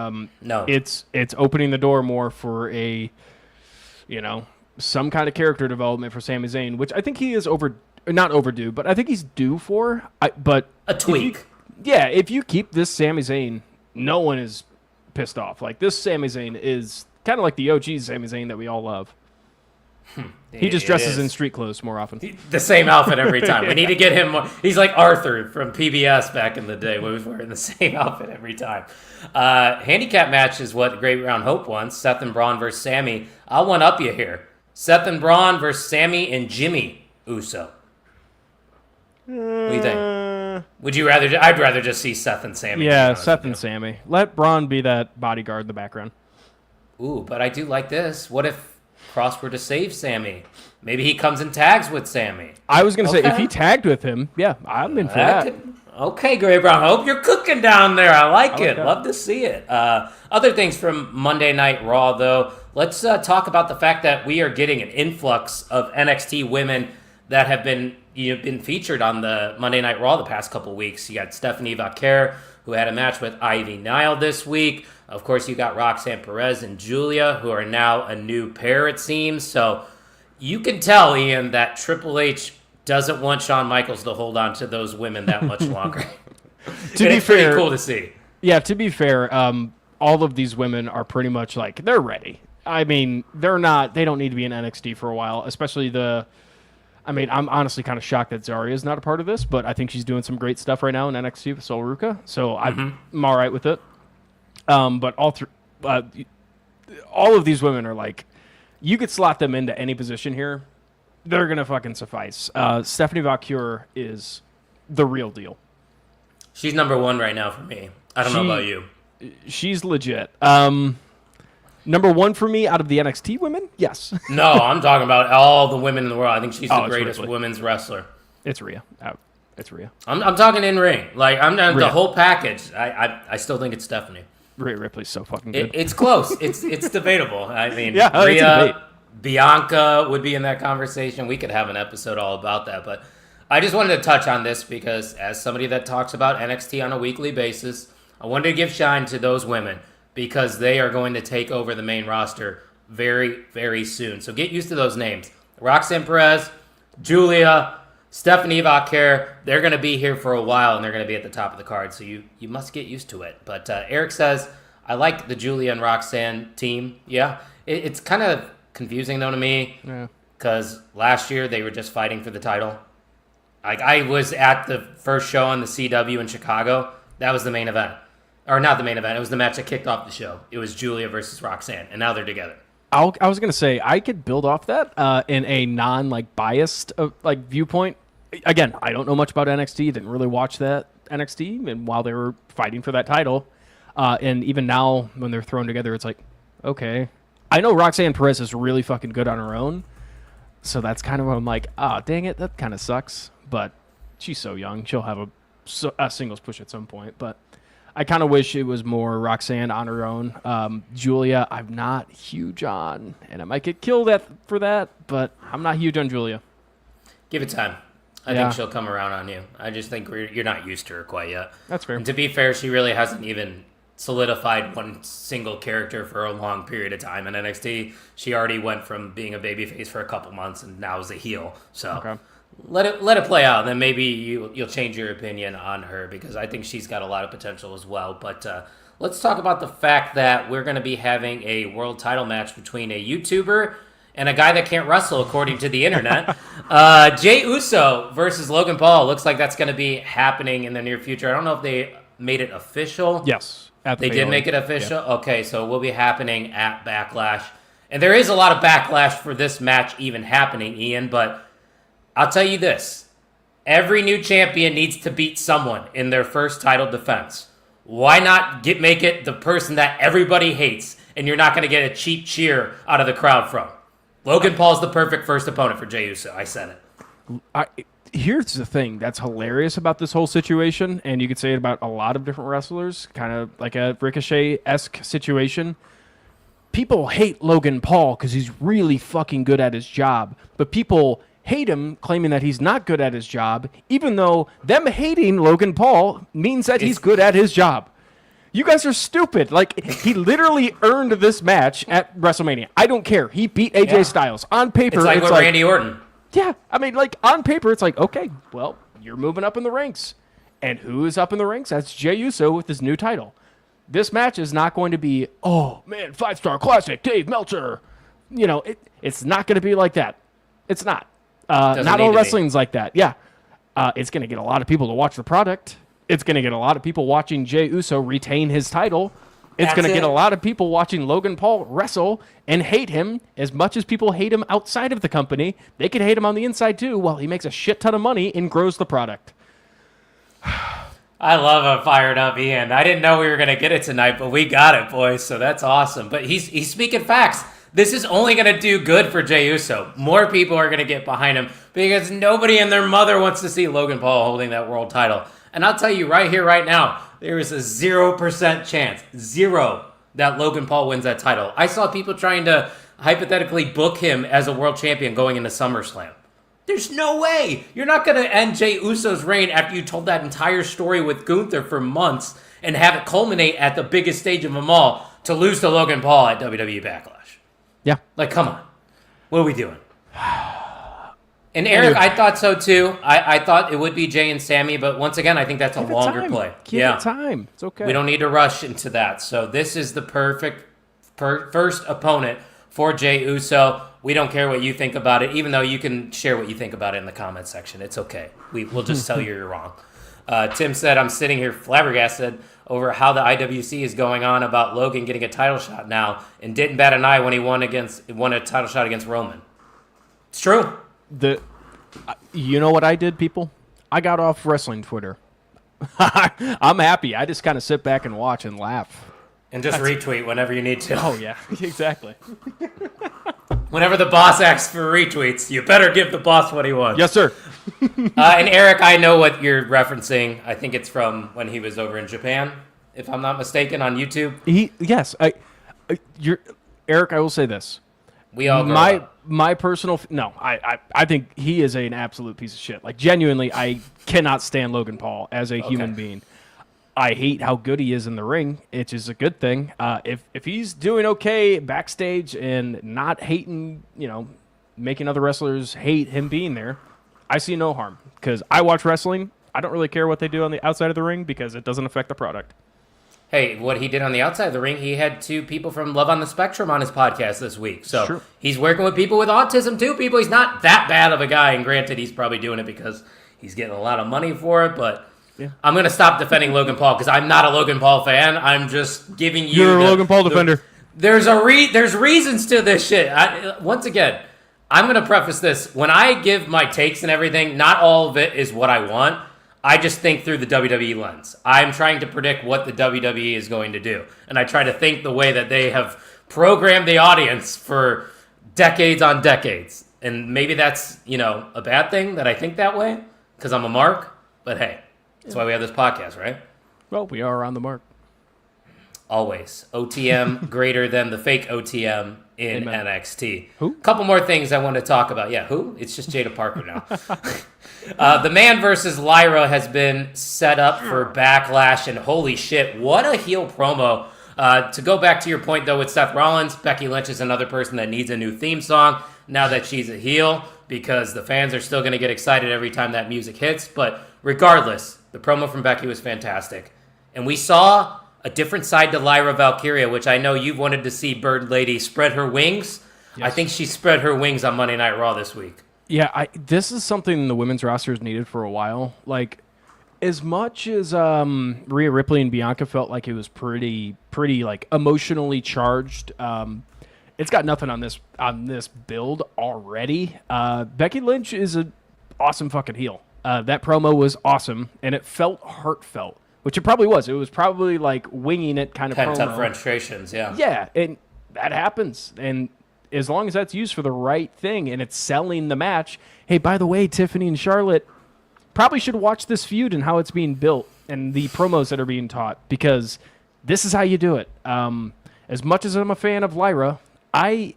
no, it's opening the door more for a, some kind of character development for Sami Zayn, which I think he is not overdue, but I think he's due for. But a tweak. If you keep this Sami Zayn, no one is pissed off. Like this Sami Zayn is kind of like the OG Sami Zayn that we all love. He just dresses in street clothes more often. The same outfit every time. We need to get him more. He's like Arthur from PBS back in the day when he was wearing the same outfit every time. Handicap match is what Great Round Hope wants. Seth and Braun versus Sami. I'll one-up you here. Seth and Braun versus Sami and Jimmy Uso. What do you think? Would you rather? I'd rather just see Seth and Sami. Yeah, Seth and Sami. Let Braun be that bodyguard in the background. Ooh, but I do like this. What if Kross were to save Sami? Maybe he comes and tags with Sami. I was going to say, if he tagged with him, yeah, I'm in for that. Okay, Gray Brown Hope, you're cooking down there. I like it. Love to see it. Other things from Monday Night Raw, though. Let's talk about the fact that we are getting an influx of NXT women that have been featured on the Monday Night Raw the past couple weeks. You got Stephanie Vaquer, who had a match with Ivy Nile this week. Of course, you got Roxanne Perez and Julia, who are now a new pair, it seems. So you can tell, Ian, that Triple H doesn't want Shawn Michaels to hold on to those women that much longer. To be fair, pretty cool to see. Yeah, to be fair, all of these women are pretty much they're ready. I mean, they don't need to be in NXT for a while, especially I'm honestly kind of shocked that Zarya is not a part of this, but I think she's doing some great stuff right now in NXT with Sol Ruca, so I'm all right with it. But all of these women are you could slot them into any position here. They're going to fucking suffice. Stephanie Vaquer is the real deal. She's number one right now for me. I don't know about you. She's legit. Number one for me out of the NXT women? Yes. No, I'm talking about all the women in the world. I think she's the greatest women's wrestler. It's Rhea. It's Rhea. I'm talking in ring. I'm the whole package. I still think it's Stephanie. Rhea Ripley's so fucking good. It's close. It's debatable. I mean, yeah, Rhea, Bianca would be in that conversation. We could have an episode all about that. But I just wanted to touch on this because as somebody that talks about NXT on a weekly basis, I wanted to give shine to those women because they are going to take over the main roster very, very soon. So get used to those names. Roxanne Perez, Julia, Stephanie Vaquer, they're going to be here for a while, and they're going to be at the top of the card, so you must get used to it. But Eric says, I like the Julia and Roxanne team. Yeah, it's kind of confusing, though, to me, because last year they were just fighting for the title. Like, I was at the first show on the CW in Chicago. That was the main event. Or not the main event. It was the match that kicked off the show. It was Julia versus Roxanne, and now they're together. I was going to say, I could build off that in a non-biased viewpoint. Again, I don't know much about NXT. Didn't really watch that NXT and while they were fighting for that title. And even now, when they're thrown together, it's like, okay. I know Roxanne Perez is really fucking good on her own. So that's kind of where I'm like, dang it, that kind of sucks. But she's so young. She'll have a singles push at some point. But I kind of wish it was more Roxanne on her own. Julia, I'm not huge on. And I might get killed for that, but I'm not huge on Julia. Give it time. I think she'll come around on you. I just think you're not used to her quite yet. That's fair. And to be fair, she really hasn't even solidified one single character for a long period of time in NXT. She already went from being a babyface for a couple months and now is a heel. So let it play out. Then maybe you'll change your opinion on her because I think she's got a lot of potential as well. But let's talk about the fact that we're going to be having a world title match between a YouTuber and a guy that can't wrestle, according to the internet. Jey Uso versus Logan Paul. Looks like that's going to be happening in the near future. I don't know if they made it official. Yes. They did make it official? Yeah. Okay, so it will be happening at Backlash. And there is a lot of backlash for this match even happening, Ian, but I'll tell you this. Every new champion needs to beat someone in their first title defense. Why not make it the person that everybody hates and you're not going to get a cheap cheer out of the crowd from? Logan Paul's the perfect first opponent for Jey Uso. I said it. Here's the thing that's hilarious about this whole situation, and you could say it about a lot of different wrestlers, kind of like a Ricochet-esque situation. People hate Logan Paul because he's really fucking good at his job, but people hate him claiming that he's not good at his job, even though them hating Logan Paul means that he's good at his job. You guys are stupid. Like, he literally earned this match at WrestleMania. I don't care. He beat AJ Styles. On paper, it's like Randy Orton. Yeah, I mean, like, on paper, it's like, okay, well, you're moving up in the ranks. And who is up in the ranks? That's Jey Uso with his new title. This match is not going to be, oh, man, 5-star classic, Dave Meltzer. You know, it's not going to be like that. It's not. Not all wrestling's like that. Yeah. It's going to get a lot of people to watch the product. It's going to get a lot of people watching Jey Uso retain his title. It's going to get a lot of people watching Logan Paul wrestle and hate him as much as people hate him outside of the company. They could hate him on the inside, too, while he makes a shit ton of money and grows the product. I love a fired up Ian. I didn't know we were going to get it tonight, but we got it, boys, so that's awesome. But he's speaking facts. This is only going to do good for Jey Uso. More people are going to get behind him because nobody and their mother wants to see Logan Paul holding that world title. And I'll tell you right here, right now, there is a 0% chance, that Logan Paul wins that title. I saw people trying to hypothetically book him as a world champion going into SummerSlam. There's no way. You're not going to end Jey Uso's reign after you told that entire story with Gunther for months and have it culminate at the biggest stage of them all to lose to Logan Paul at WWE Backlash. Yeah. Like, come on. What are we doing? And Eric, I thought so too. I thought it would be Jey and Sami, but once again, I think that's a longer play. Give it time. It's okay. We don't need to rush into that. So this is the perfect first opponent for Jey Uso. We don't care what you think about it, even though you can share what you think about it in the comment section. It's okay. We'll just tell you you're wrong. Tim said, I'm sitting here flabbergasted over how the IWC is going on about Logan getting a title shot now and didn't bat an eye when he won a title shot against Roman. It's true. You know what I did, people? I got off wrestling Twitter. I'm happy. I just kind of sit back and watch and laugh. And just retweet whenever you need to. Oh, yeah. Exactly. Whenever the boss asks for retweets, you better give the boss what he wants. Yes, sir. And Eric, I know what you're referencing. I think it's from when he was over in Japan, if I'm not mistaken, on YouTube. Yes. Eric, I will say this. We all my personal I think he is an absolute piece of shit. Like, genuinely, I cannot stand Logan Paul as a human being. I hate how good he is in the ring. It's just a good thing. If he's doing okay backstage and not hating, making other wrestlers hate him being there, I see no harm. Because I watch wrestling. I don't really care what they do on the outside of the ring because it doesn't affect the product. Hey, what he did on the outside of the ring, he had 2 people from Love on the Spectrum on his podcast this week. So He's working with people with autism too, people. He's not that bad of a guy. And granted, he's probably doing it because He's getting a lot of money for it, but Yeah. I'm going to stop defending Logan Paul because I'm not a Logan Paul fan. I'm just giving you You're a Logan Paul defender. There's reasons to this shit. Once again, I'm going to preface this. When I give my takes and everything, not all of it is what I want. I just think through the WWE lens. I'm trying to predict what the WWE is going to do. And I try to think the way that they have programmed the audience for decades on decades. And maybe that's, a bad thing that I think that way because I'm a mark. But hey, that's why we have this podcast, right? Well, we are on the mark. Always. OTM greater than the fake OTM in Amen. NXT. Who? Couple more things I want to talk about. Yeah, who? It's just Jada Parker now. The man versus Lyra has been set up for Backlash, and holy shit, what a heel promo. To go back to your point, though, with Seth Rollins, Becky Lynch is another person that needs a new theme song now that she's a heel, because the fans are still going to get excited every time that music hits. But regardless, the promo from Becky was fantastic. And we saw a different side to Lyra Valkyria, which I know you've wanted to see Bird Lady spread her wings. Yes. I think she spread her wings on Monday Night Raw this week. Yeah, this is something the women's roster has needed for a while. Like, as much as Rhea Ripley and Bianca felt like it was pretty like emotionally charged, it's got nothing on this build already. Becky Lynch is an awesome fucking heel. That promo was awesome, and it felt heartfelt, which it probably was. It was probably like winging it kind of promo. Pent-up frustrations, yeah. Yeah, and that happens. And as long as that's used for the right thing and it's selling the match, hey, by the way, Tiffany and Charlotte probably should watch this feud and how it's being built and the promos that are being taught, because this is how you do it. As much as I'm a fan of Lyra, I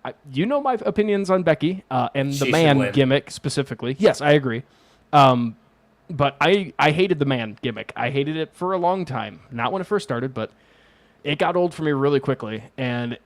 my opinions on Becky and the man gimmick specifically. Yes, I agree. But I hated the man gimmick. I hated it for a long time. Not when it first started, but it got old for me really quickly. And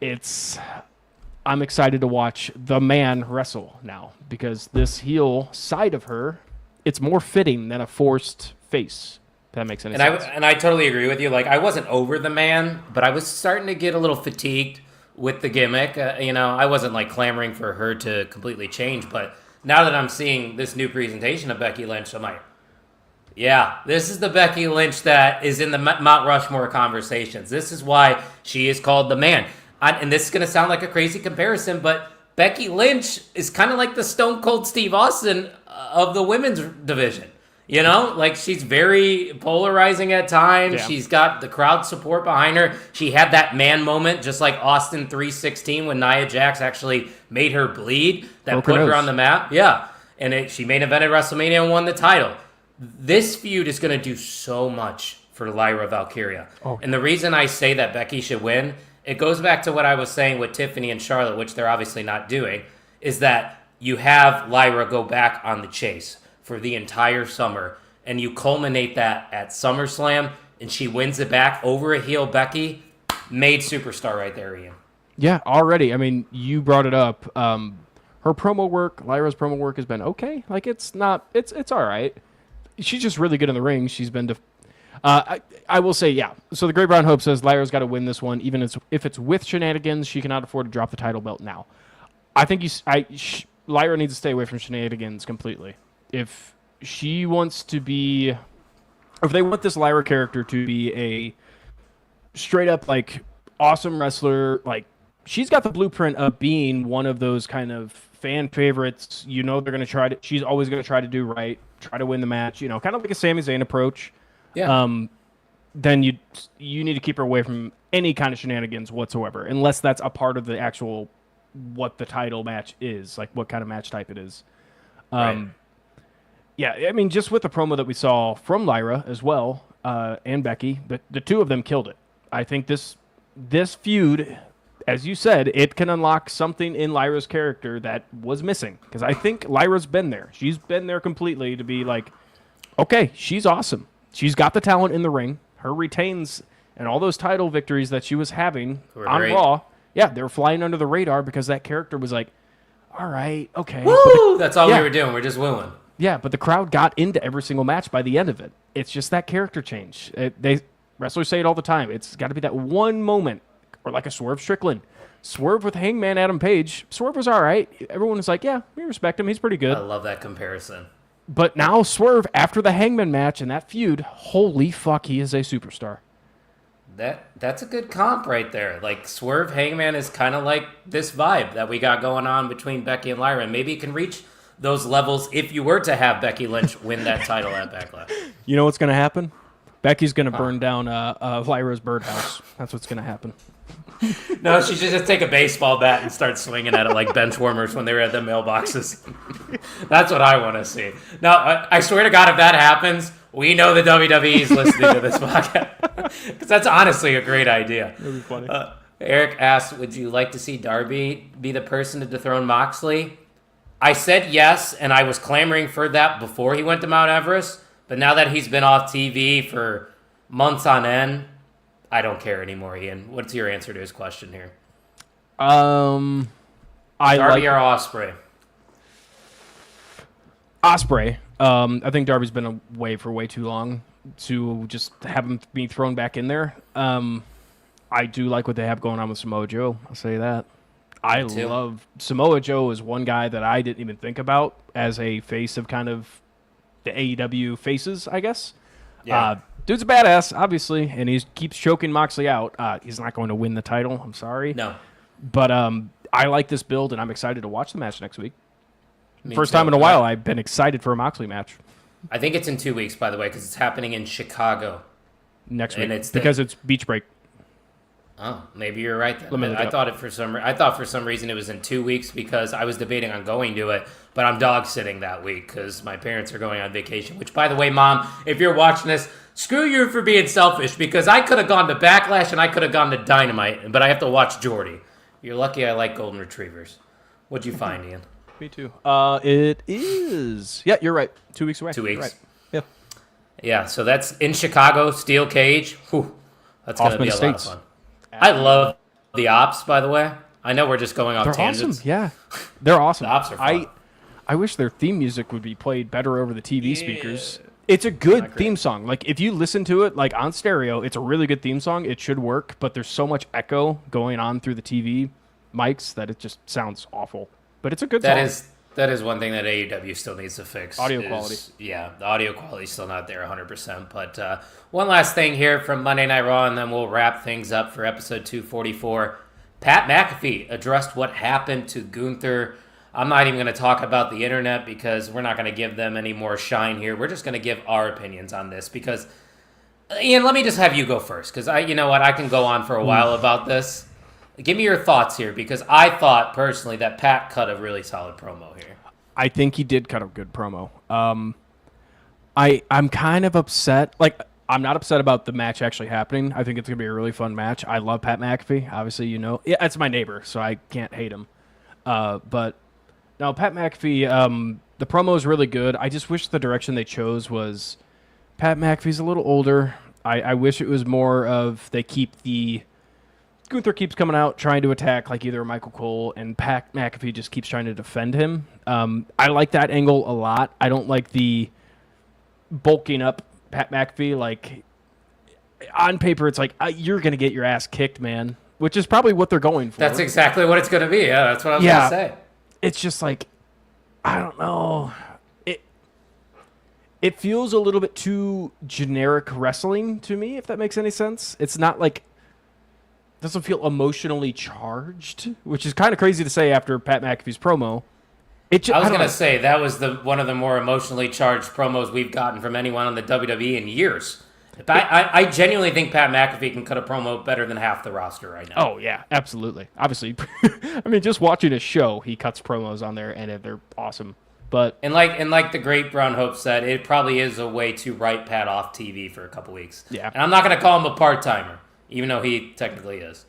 I'm excited to watch the man wrestle now, because this heel side of her, it's more fitting than a forced face. If that makes any sense. And I totally agree with you. Like, I wasn't over the man, but I was starting to get a little fatigued with the gimmick. I wasn't like clamoring for her to completely change, but now that I'm seeing this new presentation of Becky Lynch, I'm like, yeah, this is the Becky Lynch that is in the Mount Rushmore conversations. This is why she is called the man. And this is going to sound like a crazy comparison, but Becky Lynch is kind of like the Stone Cold Steve Austin of the women's division. Like, she's very polarizing at times. Yeah. She's got the crowd support behind her. She had that man moment, just like Austin 316 when Nia Jax actually made her bleed. That put her on the map. Yeah. And she main evented WrestleMania and won the title. This feud is going to do so much for Lyra Valkyria. Oh. And the reason I say that Becky should win, it goes back to what I was saying with Tiffany and Charlotte, which they're obviously not doing, is that you have Lyra go back on the chase for the entire summer, and you culminate that at SummerSlam, and she wins it back over a heel Becky. Made superstar right there, Ian. Yeah, already. I mean, you brought it up. Her promo work, Lyra's promo work has been okay. Like, it's all right. She's just really good in the ring. She's been I will say, yeah. So the Great Brown Hope says Lyra's got to win this one, even if it's with shenanigans. She cannot afford to drop the title belt now. I think Lyra needs to stay away from shenanigans completely. If she wants to be, if they want this Lyra character to be a straight up like awesome wrestler, like she's got the blueprint of being one of those kind of fan favorites. They're going to try to. She's always going to try to do right, try to win the match. Kind of like a Sami Zayn approach. Yeah. Then you need to keep her away from any kind of shenanigans whatsoever, unless that's a part of the actual what the title match is, like what kind of match type it is. Right. Yeah, I mean, just with the promo that we saw from Lyra as well, and Becky, the two of them killed it. I think this feud, as you said, it can unlock something in Lyra's character that was missing. Because I think Lyra's been there. She's been there completely to be like, okay, she's awesome. She's got the talent in the ring. Her retains and all those title victories that she was having on Raw, yeah, they were flying under the radar because that character was like, all right, okay. Woo! That's all we were doing. We're just wooing. Yeah, but the crowd got into every single match by the end of it. It's just that character change. Wrestlers say it all the time. It's got to be that one moment, or like a Swerve Strickland. Swerve with Hangman Adam Page. Swerve was all right. Everyone was like, yeah, we respect him. He's pretty good. I love that comparison. But now Swerve, after the Hangman match and that feud, holy fuck, he is a superstar. That's a good comp right there. Like, Swerve Hangman is kind of like this vibe that we got going on between Becky and Lyra. And maybe it can reach those levels if you were to have Becky Lynch win that title at Backlash. You know what's going to happen? Becky's going to burn down Lyra's birdhouse. That's what's going to happen. No, she should just take a baseball bat and start swinging at it like bench warmers when they were at the mailboxes. That's what I want to see. Now, I swear to God, if that happens, we know the WWE is listening to this podcast. Because that's honestly a great idea. That'd be funny. Eric asked, would you like to see Darby be the person to dethrone Moxley? I said yes, and I was clamoring for that before he went to Mount Everest. But now that he's been off TV for months on end, I don't care anymore, Ian. What's your answer to his question here? I Darby or Ospreay? Ospreay. I think Darby's been away for way too long to just have him be thrown back in there. I do like what they have going on with Samoa Joe. I'll say that. I love Samoa Joe is one guy that I didn't even think about as a face of kind of the AEW faces, I guess. Yeah. Dude's a badass, obviously, and he keeps choking Moxley out. He's not going to win the title. I'm sorry. No. But I like this build, and I'm excited to watch the match next week. Me First too. time in a while I've been excited for a Moxley match. I think it's in 2 weeks, by the way, because it's happening in Chicago. Next week, And it's because it's beach break. Oh, maybe you're right then. Let me look it I up. thought for some reason it was in 2 weeks because I was debating on going to it, but I'm dog sitting that week because my parents are going on vacation. Which, by the way, Mom, if you're watching this, screw you for being selfish because I could have gone to Backlash and I could have gone to Dynamite, but I have to watch Jordy. You're lucky I like golden retrievers. What'd you find, Ian? Me too. It is. Yeah, you're right. 2 weeks away. 2 weeks. Right. Yeah. Yeah, so that's in Chicago, Steel Cage. Whew, that's going to be a lot of fun. I love the Ops, by the way. I know we're just going off They're tangents. awesome. Yeah, they're awesome. The Ops are fun. I wish their theme music would be played better over the TV speakers. It's a good theme song. Like, if you listen to it, like, on stereo, it's a really good theme song. It should work, but there's so much echo going on through the TV mics that it just sounds awful. But it's a good song. That is one thing that AEW still needs to fix. Audio quality. Yeah, the audio quality is still not there 100%. But one last thing here from Monday Night Raw, and then we'll wrap things up for episode 244. Pat McAfee addressed what happened to Gunther. I'm not even going to talk about the internet because we're not going to give them any more shine here. We're just going to give our opinions on this because, Ian, let me just have you go first because you know what? I can go on for a while about this. Give me your thoughts here because I thought personally that Pat cut a really solid promo here. I think he did cut a good promo. I'm kind of upset. Like, I'm not upset about the match actually happening. I think it's going to be a really fun match. I love Pat McAfee. Obviously, you know. Yeah, it's my neighbor, so I can't hate him. But, no, Pat McAfee, the promo is really good. I just wish the direction they chose was Pat McAfee's a little older. I wish it was more of they keep the... Gunther keeps coming out trying to attack like either Michael Cole, and Pat McAfee just keeps trying to defend him. I like that angle a lot. I don't like the bulking up Pat McAfee. Like, on paper, it's like, you're going to get your ass kicked, man, which is probably what they're going for. That's exactly what it's going to be. Yeah, that's what I was going to say. It's just like, I don't know. It feels a little bit too generic wrestling to me, if that makes any sense. It's not like... doesn't feel emotionally charged, which is kind of crazy to say after Pat McAfee's promo. I was going to say that was one of the more emotionally charged promos we've gotten from anyone on the WWE in years. I genuinely think Pat McAfee can cut a promo better than half the roster right now. Oh, yeah, absolutely. Obviously. I mean, just watching his show, he cuts promos on there, and they're awesome. But and like the great Brown Hope said, it probably is a way to write Pat off TV for a couple weeks. Yeah. And I'm not going to call him a part-timer. Even though he technically is.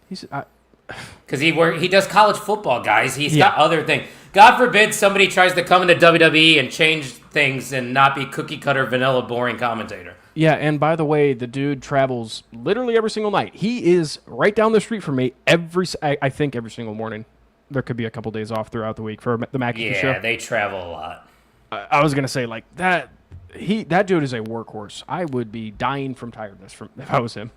Because he does college football, guys. He's got other things. God forbid somebody tries to come into WWE and change things and not be cookie-cutter, vanilla, boring commentator. Yeah, and by the way, the dude travels literally every single night. He is right down the street from me I think every single morning. There could be a couple days off throughout the week for the McAfee show. Yeah, they travel a lot. I was going to say, like, that dude is a workhorse. I would be dying from tiredness if I was him.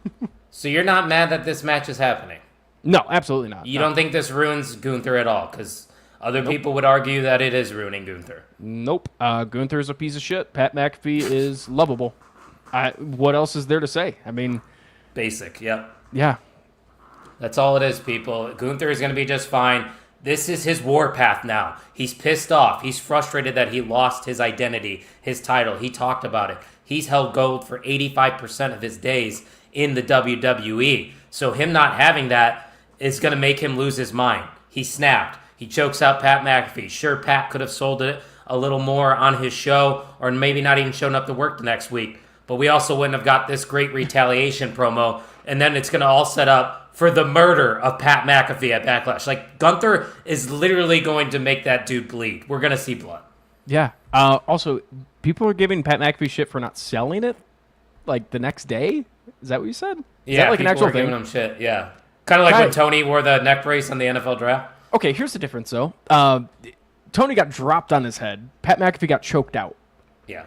So you're not mad that this match is happening? No, absolutely not. You don't think this ruins Gunther at all? Because Other people would argue that it is ruining Gunther. Nope. Gunther's a piece of shit. Pat McAfee is lovable. What else is there to say? I mean, basic. Yep. Yeah. That's all it is, people. Gunther is going to be just fine. This is his war path now. He's pissed off. He's frustrated that he lost his identity, his title. He talked about it. He's held gold for 85% of his days in the WWE. So him not having that is going to make him lose his mind. He snapped. He chokes out Pat McAfee. Sure, Pat could have sold it a little more on his show or maybe not even shown up to work the next week. But we also wouldn't have got this great retaliation promo. And then it's going to all set up for the murder of Pat McAfee at Backlash. Like, Gunther is literally going to make that dude bleed. We're going to see blood. Yeah. Also, people are giving Pat McAfee shit for not selling it, like, the next day? Is that what you said? Is that like an actual thing? Giving him shit, yeah. Kind of like when Tony wore the neck brace on the NFL draft. Okay, here's the difference, though. Tony got dropped on his head. Pat McAfee got choked out. Yeah.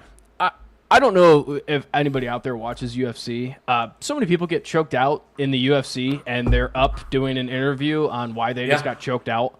I don't know if anybody out there watches UFC. So many people get choked out in the UFC, and they're up doing an interview on why they just got choked out.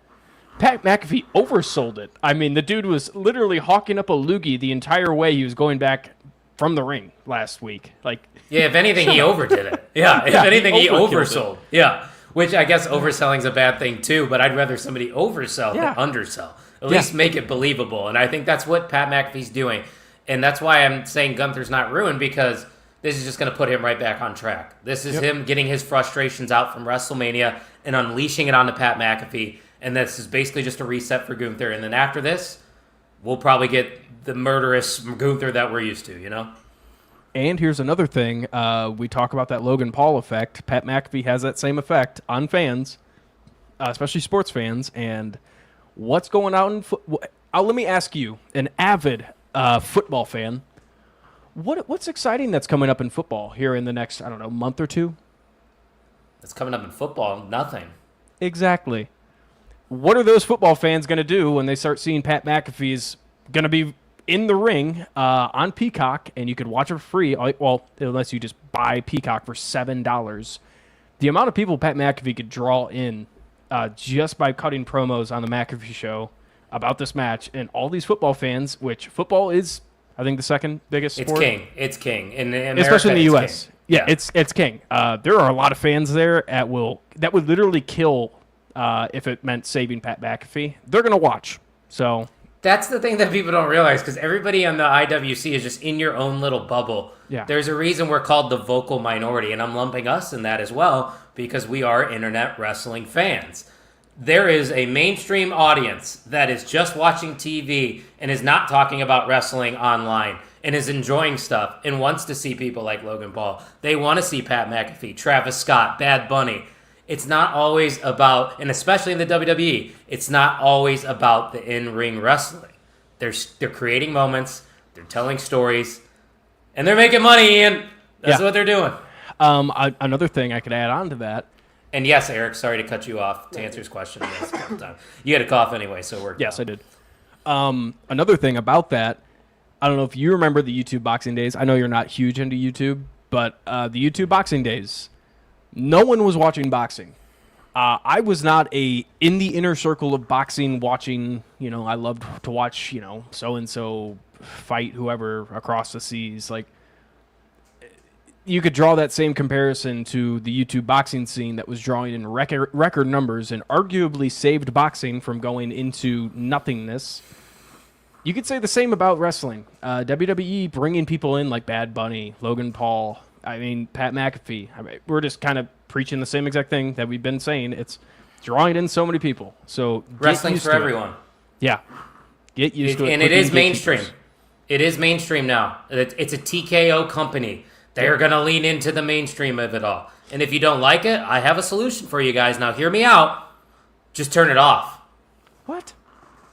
Pat McAfee oversold it. I mean, the dude was literally hawking up a loogie the entire way he was going back from the ring last week. Like, yeah, if anything, he overdid it. Yeah, if anything, he oversold. Yeah, which I guess overselling is a bad thing too, but I'd rather somebody oversell than undersell. At least make it believable, and I think that's what Pat McAfee's doing. And that's why I'm saying Gunther's not ruined, because this is just going to put him right back on track. This is him getting his frustrations out from WrestleMania and unleashing it onto Pat McAfee. And this is basically just a reset for Gunther. And then after this, we'll probably get the murderous Gunther that we're used to, you know? And here's another thing. We talk about that Logan Paul effect. Pat McAfee has that same effect on fans, especially sports fans. And what's going on in football? Let me ask you, an avid football fan, what's exciting that's coming up in football here in the next, I don't know, month or two? That's coming up in football? Nothing. Exactly. What are those football fans going to do when they start seeing Pat McAfee's going to be in the ring on Peacock, and you could watch it for free? Well, unless you just buy Peacock for $7. The amount of people Pat McAfee could draw in just by cutting promos on the McAfee show about this match, and all these football fans, which football is, I think, the second biggest sport. It's king. In America, especially in the U.S. King. Yeah, it's king. There are a lot of fans there that would literally kill if it meant saving Pat McAfee. They're going to watch. So that's the thing that people don't realize, because everybody on the IWC is just in your own little bubble. Yeah. There's a reason we're called the vocal minority, and I'm lumping us in that as well, because we are internet wrestling fans. There is a mainstream audience that is just watching TV and is not talking about wrestling online and is enjoying stuff and wants to see people like Logan Paul. They want to see Pat McAfee, Travis Scott, Bad Bunny. It's not always about, and especially in the WWE, it's not always about the in-ring wrestling. They're creating moments, they're telling stories, and they're making money, Ian. That's what they're doing. Another thing I could add on to that. And yes, Eric, sorry to cut you off to answer his question. Yes, a couple times. You had a cough anyway, so it worked. Yes, I did. Another thing about that, I don't know if you remember the YouTube boxing days. I know you're not huge into YouTube, but the YouTube boxing days, no one was watching boxing. I was not in the inner circle of boxing watching, I loved to watch, so-and-so fight whoever across the seas. Like, you could draw that same comparison to the YouTube boxing scene that was drawing in record numbers and arguably saved boxing from going into nothingness. You could say the same about wrestling. WWE bringing people in like Bad Bunny, Logan Paul, Pat McAfee. We're just kind of preaching the same exact thing that we've been saying. It's drawing in so many people. So wrestling's for everyone. Yeah. Get used to it. And it is mainstream. It is mainstream now. It's a TKO company. They're going to lean into the mainstream of it all. And if you don't like it, I have a solution for you guys. Now, hear me out. Just turn it off. What?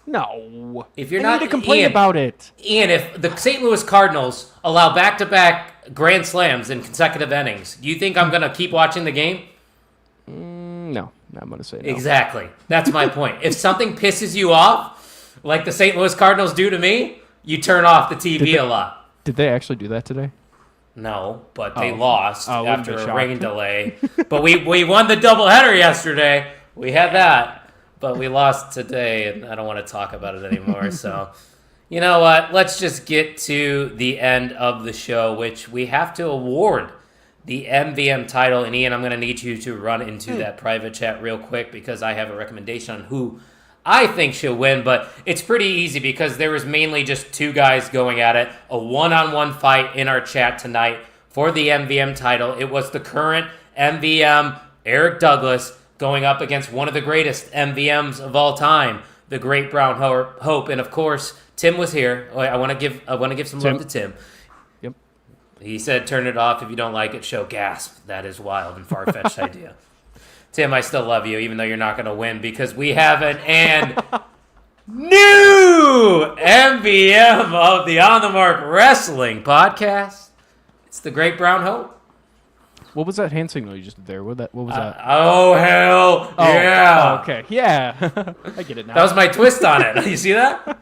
No. If you're not not to complain about it. Ian, if the St. Louis Cardinals allow back-to-back grand slams in consecutive innings, do you think I'm going to keep watching the game? No. I'm going to say no. Exactly. That's my point. If something pisses you off, like the St. Louis Cardinals do to me, you turn off the TV a lot. Did they actually do that today? No, but they lost after a rain shocked. delay. But we won the doubleheader yesterday. We had that. but we lost today, and I don't want to talk about it anymore. So, you know what? Let's just get to the end of the show, which we have to award the MVM title. And Ian, I'm going to need you to run into that private chat real quick because I have a recommendation on who I think she'll win, but it's pretty easy because there was mainly just two guys going at it. A one-on-one fight in our chat tonight for the MVM title. It was the current MVM, Eric Douglas, going up against one of the greatest MVMs of all time, the Great Brown Hope. And of course, Tim was here. I want to give some love to Tim. Yep. He said, "Turn it off if you don't like it." Show gasp. That is wild and far-fetched idea. Tim, I still love you, even though you're not going to win, because we have an new MVM of the On the Mark Wrestling podcast. It's the Great Brown Hope. What was that hand signal you just did there? What was that? Oh, hell yeah. Oh, okay. Yeah. I get it now. That was my twist on it. You see that?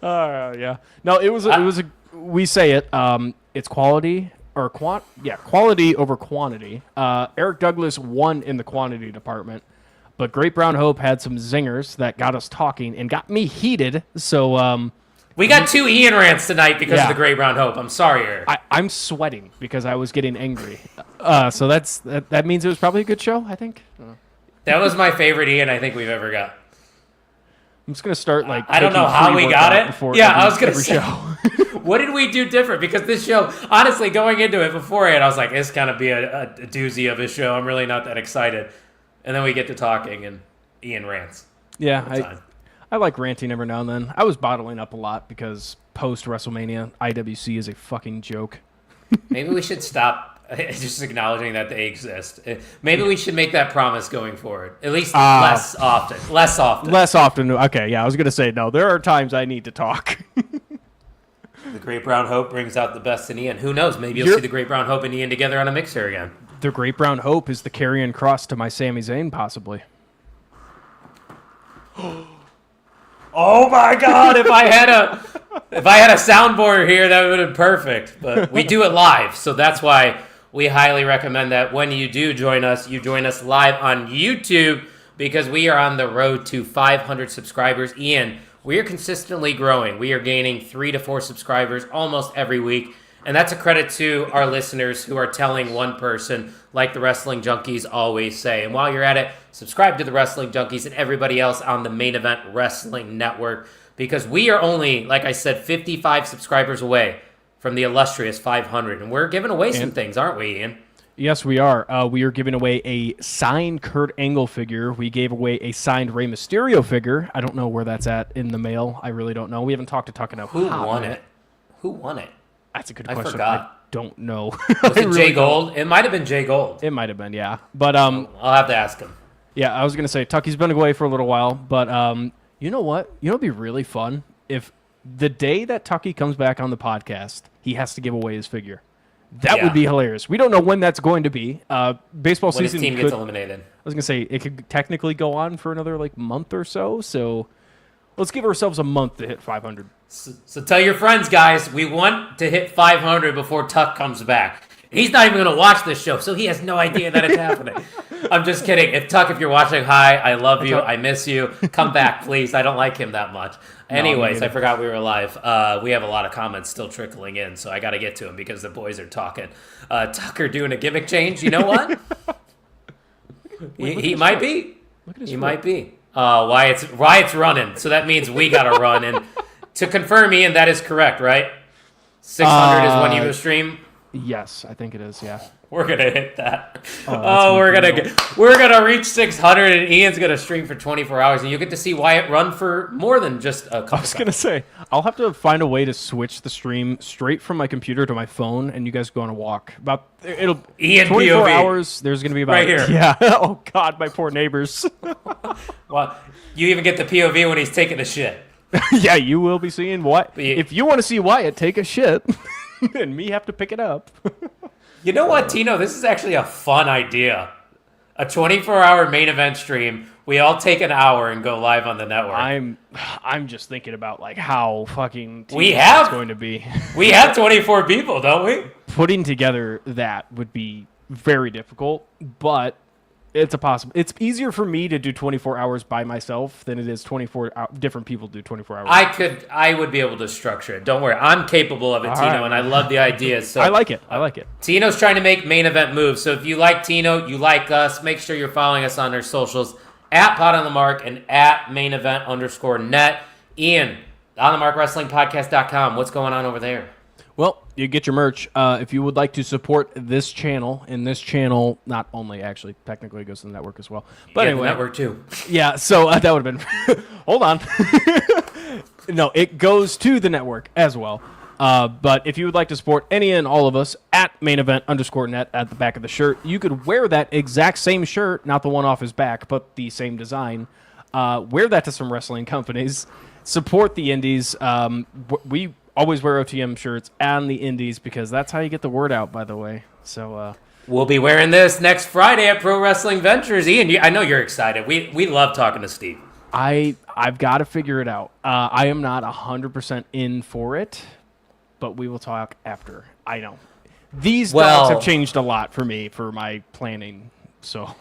Yeah. No, it was we say it, it's quality or quality over quantity. Eric Douglas won in the quantity department, but Great Brown Hope had some zingers that got us talking and got me heated. So we got two Ian rants tonight because of the Great Brown Hope. I'm sorry, Eric. I'm sweating because I was getting angry. So that means it was probably a good show, I think. That was my favorite Ian I think we've ever got. I'm just gonna start I don't know how we got it. Yeah, I was gonna say. Show. What did we do different? Because this show, honestly, going into it beforehand, I was like, it's gonna be a doozy of a show. I'm really not that excited. And then we get to talking, and Ian rants. Yeah, I like ranting every now and then. I was bottling up a lot because post WrestleMania, IWC is a fucking joke. Maybe we should stop just acknowledging that they exist. Maybe we should make that promise going forward. At least less often. Less often. Less often. Okay, yeah, I was going to say, no, there are times I need to talk. The Great Brown Hope brings out the best in Ian. Who knows? Maybe you'll see the Great Brown Hope and Ian together on a mixer again. The Great Brown Hope is the carrying cross to my Sami Zayn, possibly. Oh my God! If I had a soundboard here, that would have been perfect. But we do it live, so that's why we highly recommend that when you do join us, you join us live on YouTube because we are on the road to 500 subscribers. Ian, we are consistently growing. We are gaining 3 to 4 subscribers almost every week. And that's a credit to our listeners who are telling one person, like the Wrestling Junkies always say. And while you're at it, subscribe to the Wrestling Junkies and everybody else on the Main Event Wrestling Network because we are only, like I said, 55 subscribers away from the illustrious 500. And we're giving away some things, aren't we, Ian? Yes, we are. We are giving away a signed Kurt Angle figure. We gave away a signed Rey Mysterio figure. I don't know where that's at in the mail. I really don't know. We haven't talked to Tuck enough. Who won it? Who won it? That's a good question. I forgot. I don't know. Was it Jay Gold? It might have been Jay Gold. It might have been, yeah. But I'll have to ask him. Yeah, I was gonna say Tucky's been away for a little while, but you know what? You know, it'd be really fun if the day that Tucky comes back on the podcast, he has to give away his figure. That would be hilarious. We don't know when that's going to be. Baseball when season his team gets eliminated. I was gonna say it could technically go on for another month or so. So let's give ourselves a month to hit 500. So tell your friends, guys, we want to hit 500 before Tuck comes back. He's not even going to watch this show, so he has no idea that it's happening. I'm just kidding. If you're watching, hi, I love you. I miss you. Come back, please. I don't like him that much. Anyways, I forgot we were live. We have a lot of comments still trickling in, so I got to get to them because the boys are talking. Tucker doing a gimmick change. You know what? he might be. He might be. Wyatt's running, so that means we got to run. And to confirm, Ian, that is correct, right? 600 is when you stream. Yes, I think it is. Yeah, we're gonna hit that. We're gonna reach 600, and Ian's gonna stream for 24 hours, and you get to see Wyatt run for more than just a couple. I was gonna say I'll have to find a way to switch the stream straight from my computer to my phone, and you guys go on a walk. It'll Ian 24 POV. Hours. There's gonna be about right here. Yeah. Oh God, my poor neighbors. Well, you even get the POV when he's taking a shit. Yeah, you will be seeing Wyatt. If you want to see Wyatt take a shit. And me have to pick it up. You know what, Tino? This is actually a fun idea. A 24-hour main event stream. We all take an hour and go live on the network. I'm just thinking about how fucking it's going to be. We have 24 people, don't we? Putting together that would be very difficult, but It's a possible. It's easier for me to do 24 hours by myself than it is 24 different people do 24 hours. I would be able to structure it. Don't worry. I'm capable of it, Tino, right. and I love the idea. So I like it. Tino's trying to make main event moves. So if you like Tino, you like us, make sure you're following us on our socials at Pod on the Mark and at main event _net. Ian, onthemarkwrestlingpodcast.com. What's going on over there? Well, you get your merch. If you would like to support this channel, and this channel not only actually technically goes to the network as well, but anyway, the network too. Yeah, so that would have been. Hold on. No, it goes to the network as well. But if you would like to support any and all of us at main event _net at the back of the shirt, you could wear that exact same shirt, not the one off his back, but the same design. Wear that to some wrestling companies. Support the indies. We always wear OTM shirts and the indies because that's how you get the word out, by the way. So we'll be wearing this next Friday at Pro Wrestling Ventures. Ian, I know you're excited. We love talking to Steve. I've got to figure it out. I am not 100% in for it, but we will talk after. I know. These dogs have changed a lot for me for my planning. So,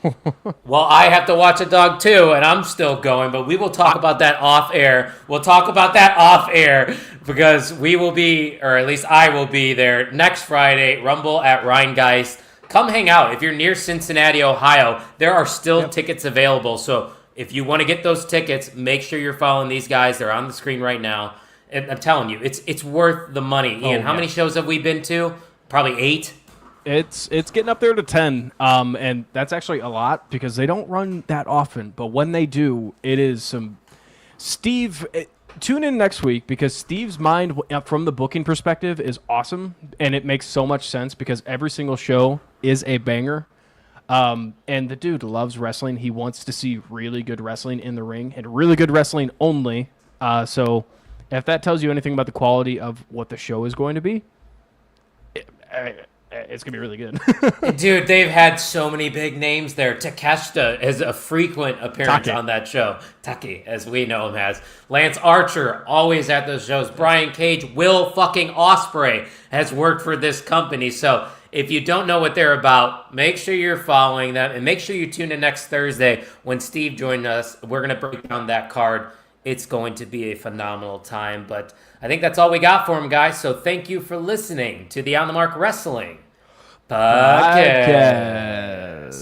well, I have to watch a dog too, and I'm still going, but we will talk about that off air. We'll talk about that off air because we will be, or at least I will be there next Friday, Rumble at Rheingeist. Come hang out. If you're near Cincinnati, Ohio, there are still tickets available. So if you want to get those tickets, make sure you're following these guys. They're on the screen right now. And I'm telling you, it's worth the money. Ian, how many shows have we been to? Probably 8. It's getting up there to 10, and that's actually a lot because they don't run that often. But when they do, it is some. Steve, tune in next week because Steve's mind from the booking perspective is awesome, and it makes so much sense because every single show is a banger. And the dude loves wrestling. He wants to see really good wrestling in the ring and really good wrestling only. So if that tells you anything about the quality of what the show is going to be, it's going to be really good. Dude, they've had so many big names there. Takeshita is a frequent appearance on that show. Taki, as we know him as. Lance Archer, always at those shows. Brian Cage, Will fucking Ospreay has worked for this company. So if you don't know what they're about, make sure you're following them. And make sure you tune in next Thursday when Steve joined us. We're going to break down that card. It's going to be a phenomenal time. But I think that's all we got for him, guys. So thank you for listening to the On the Mark Wrestling Podcast.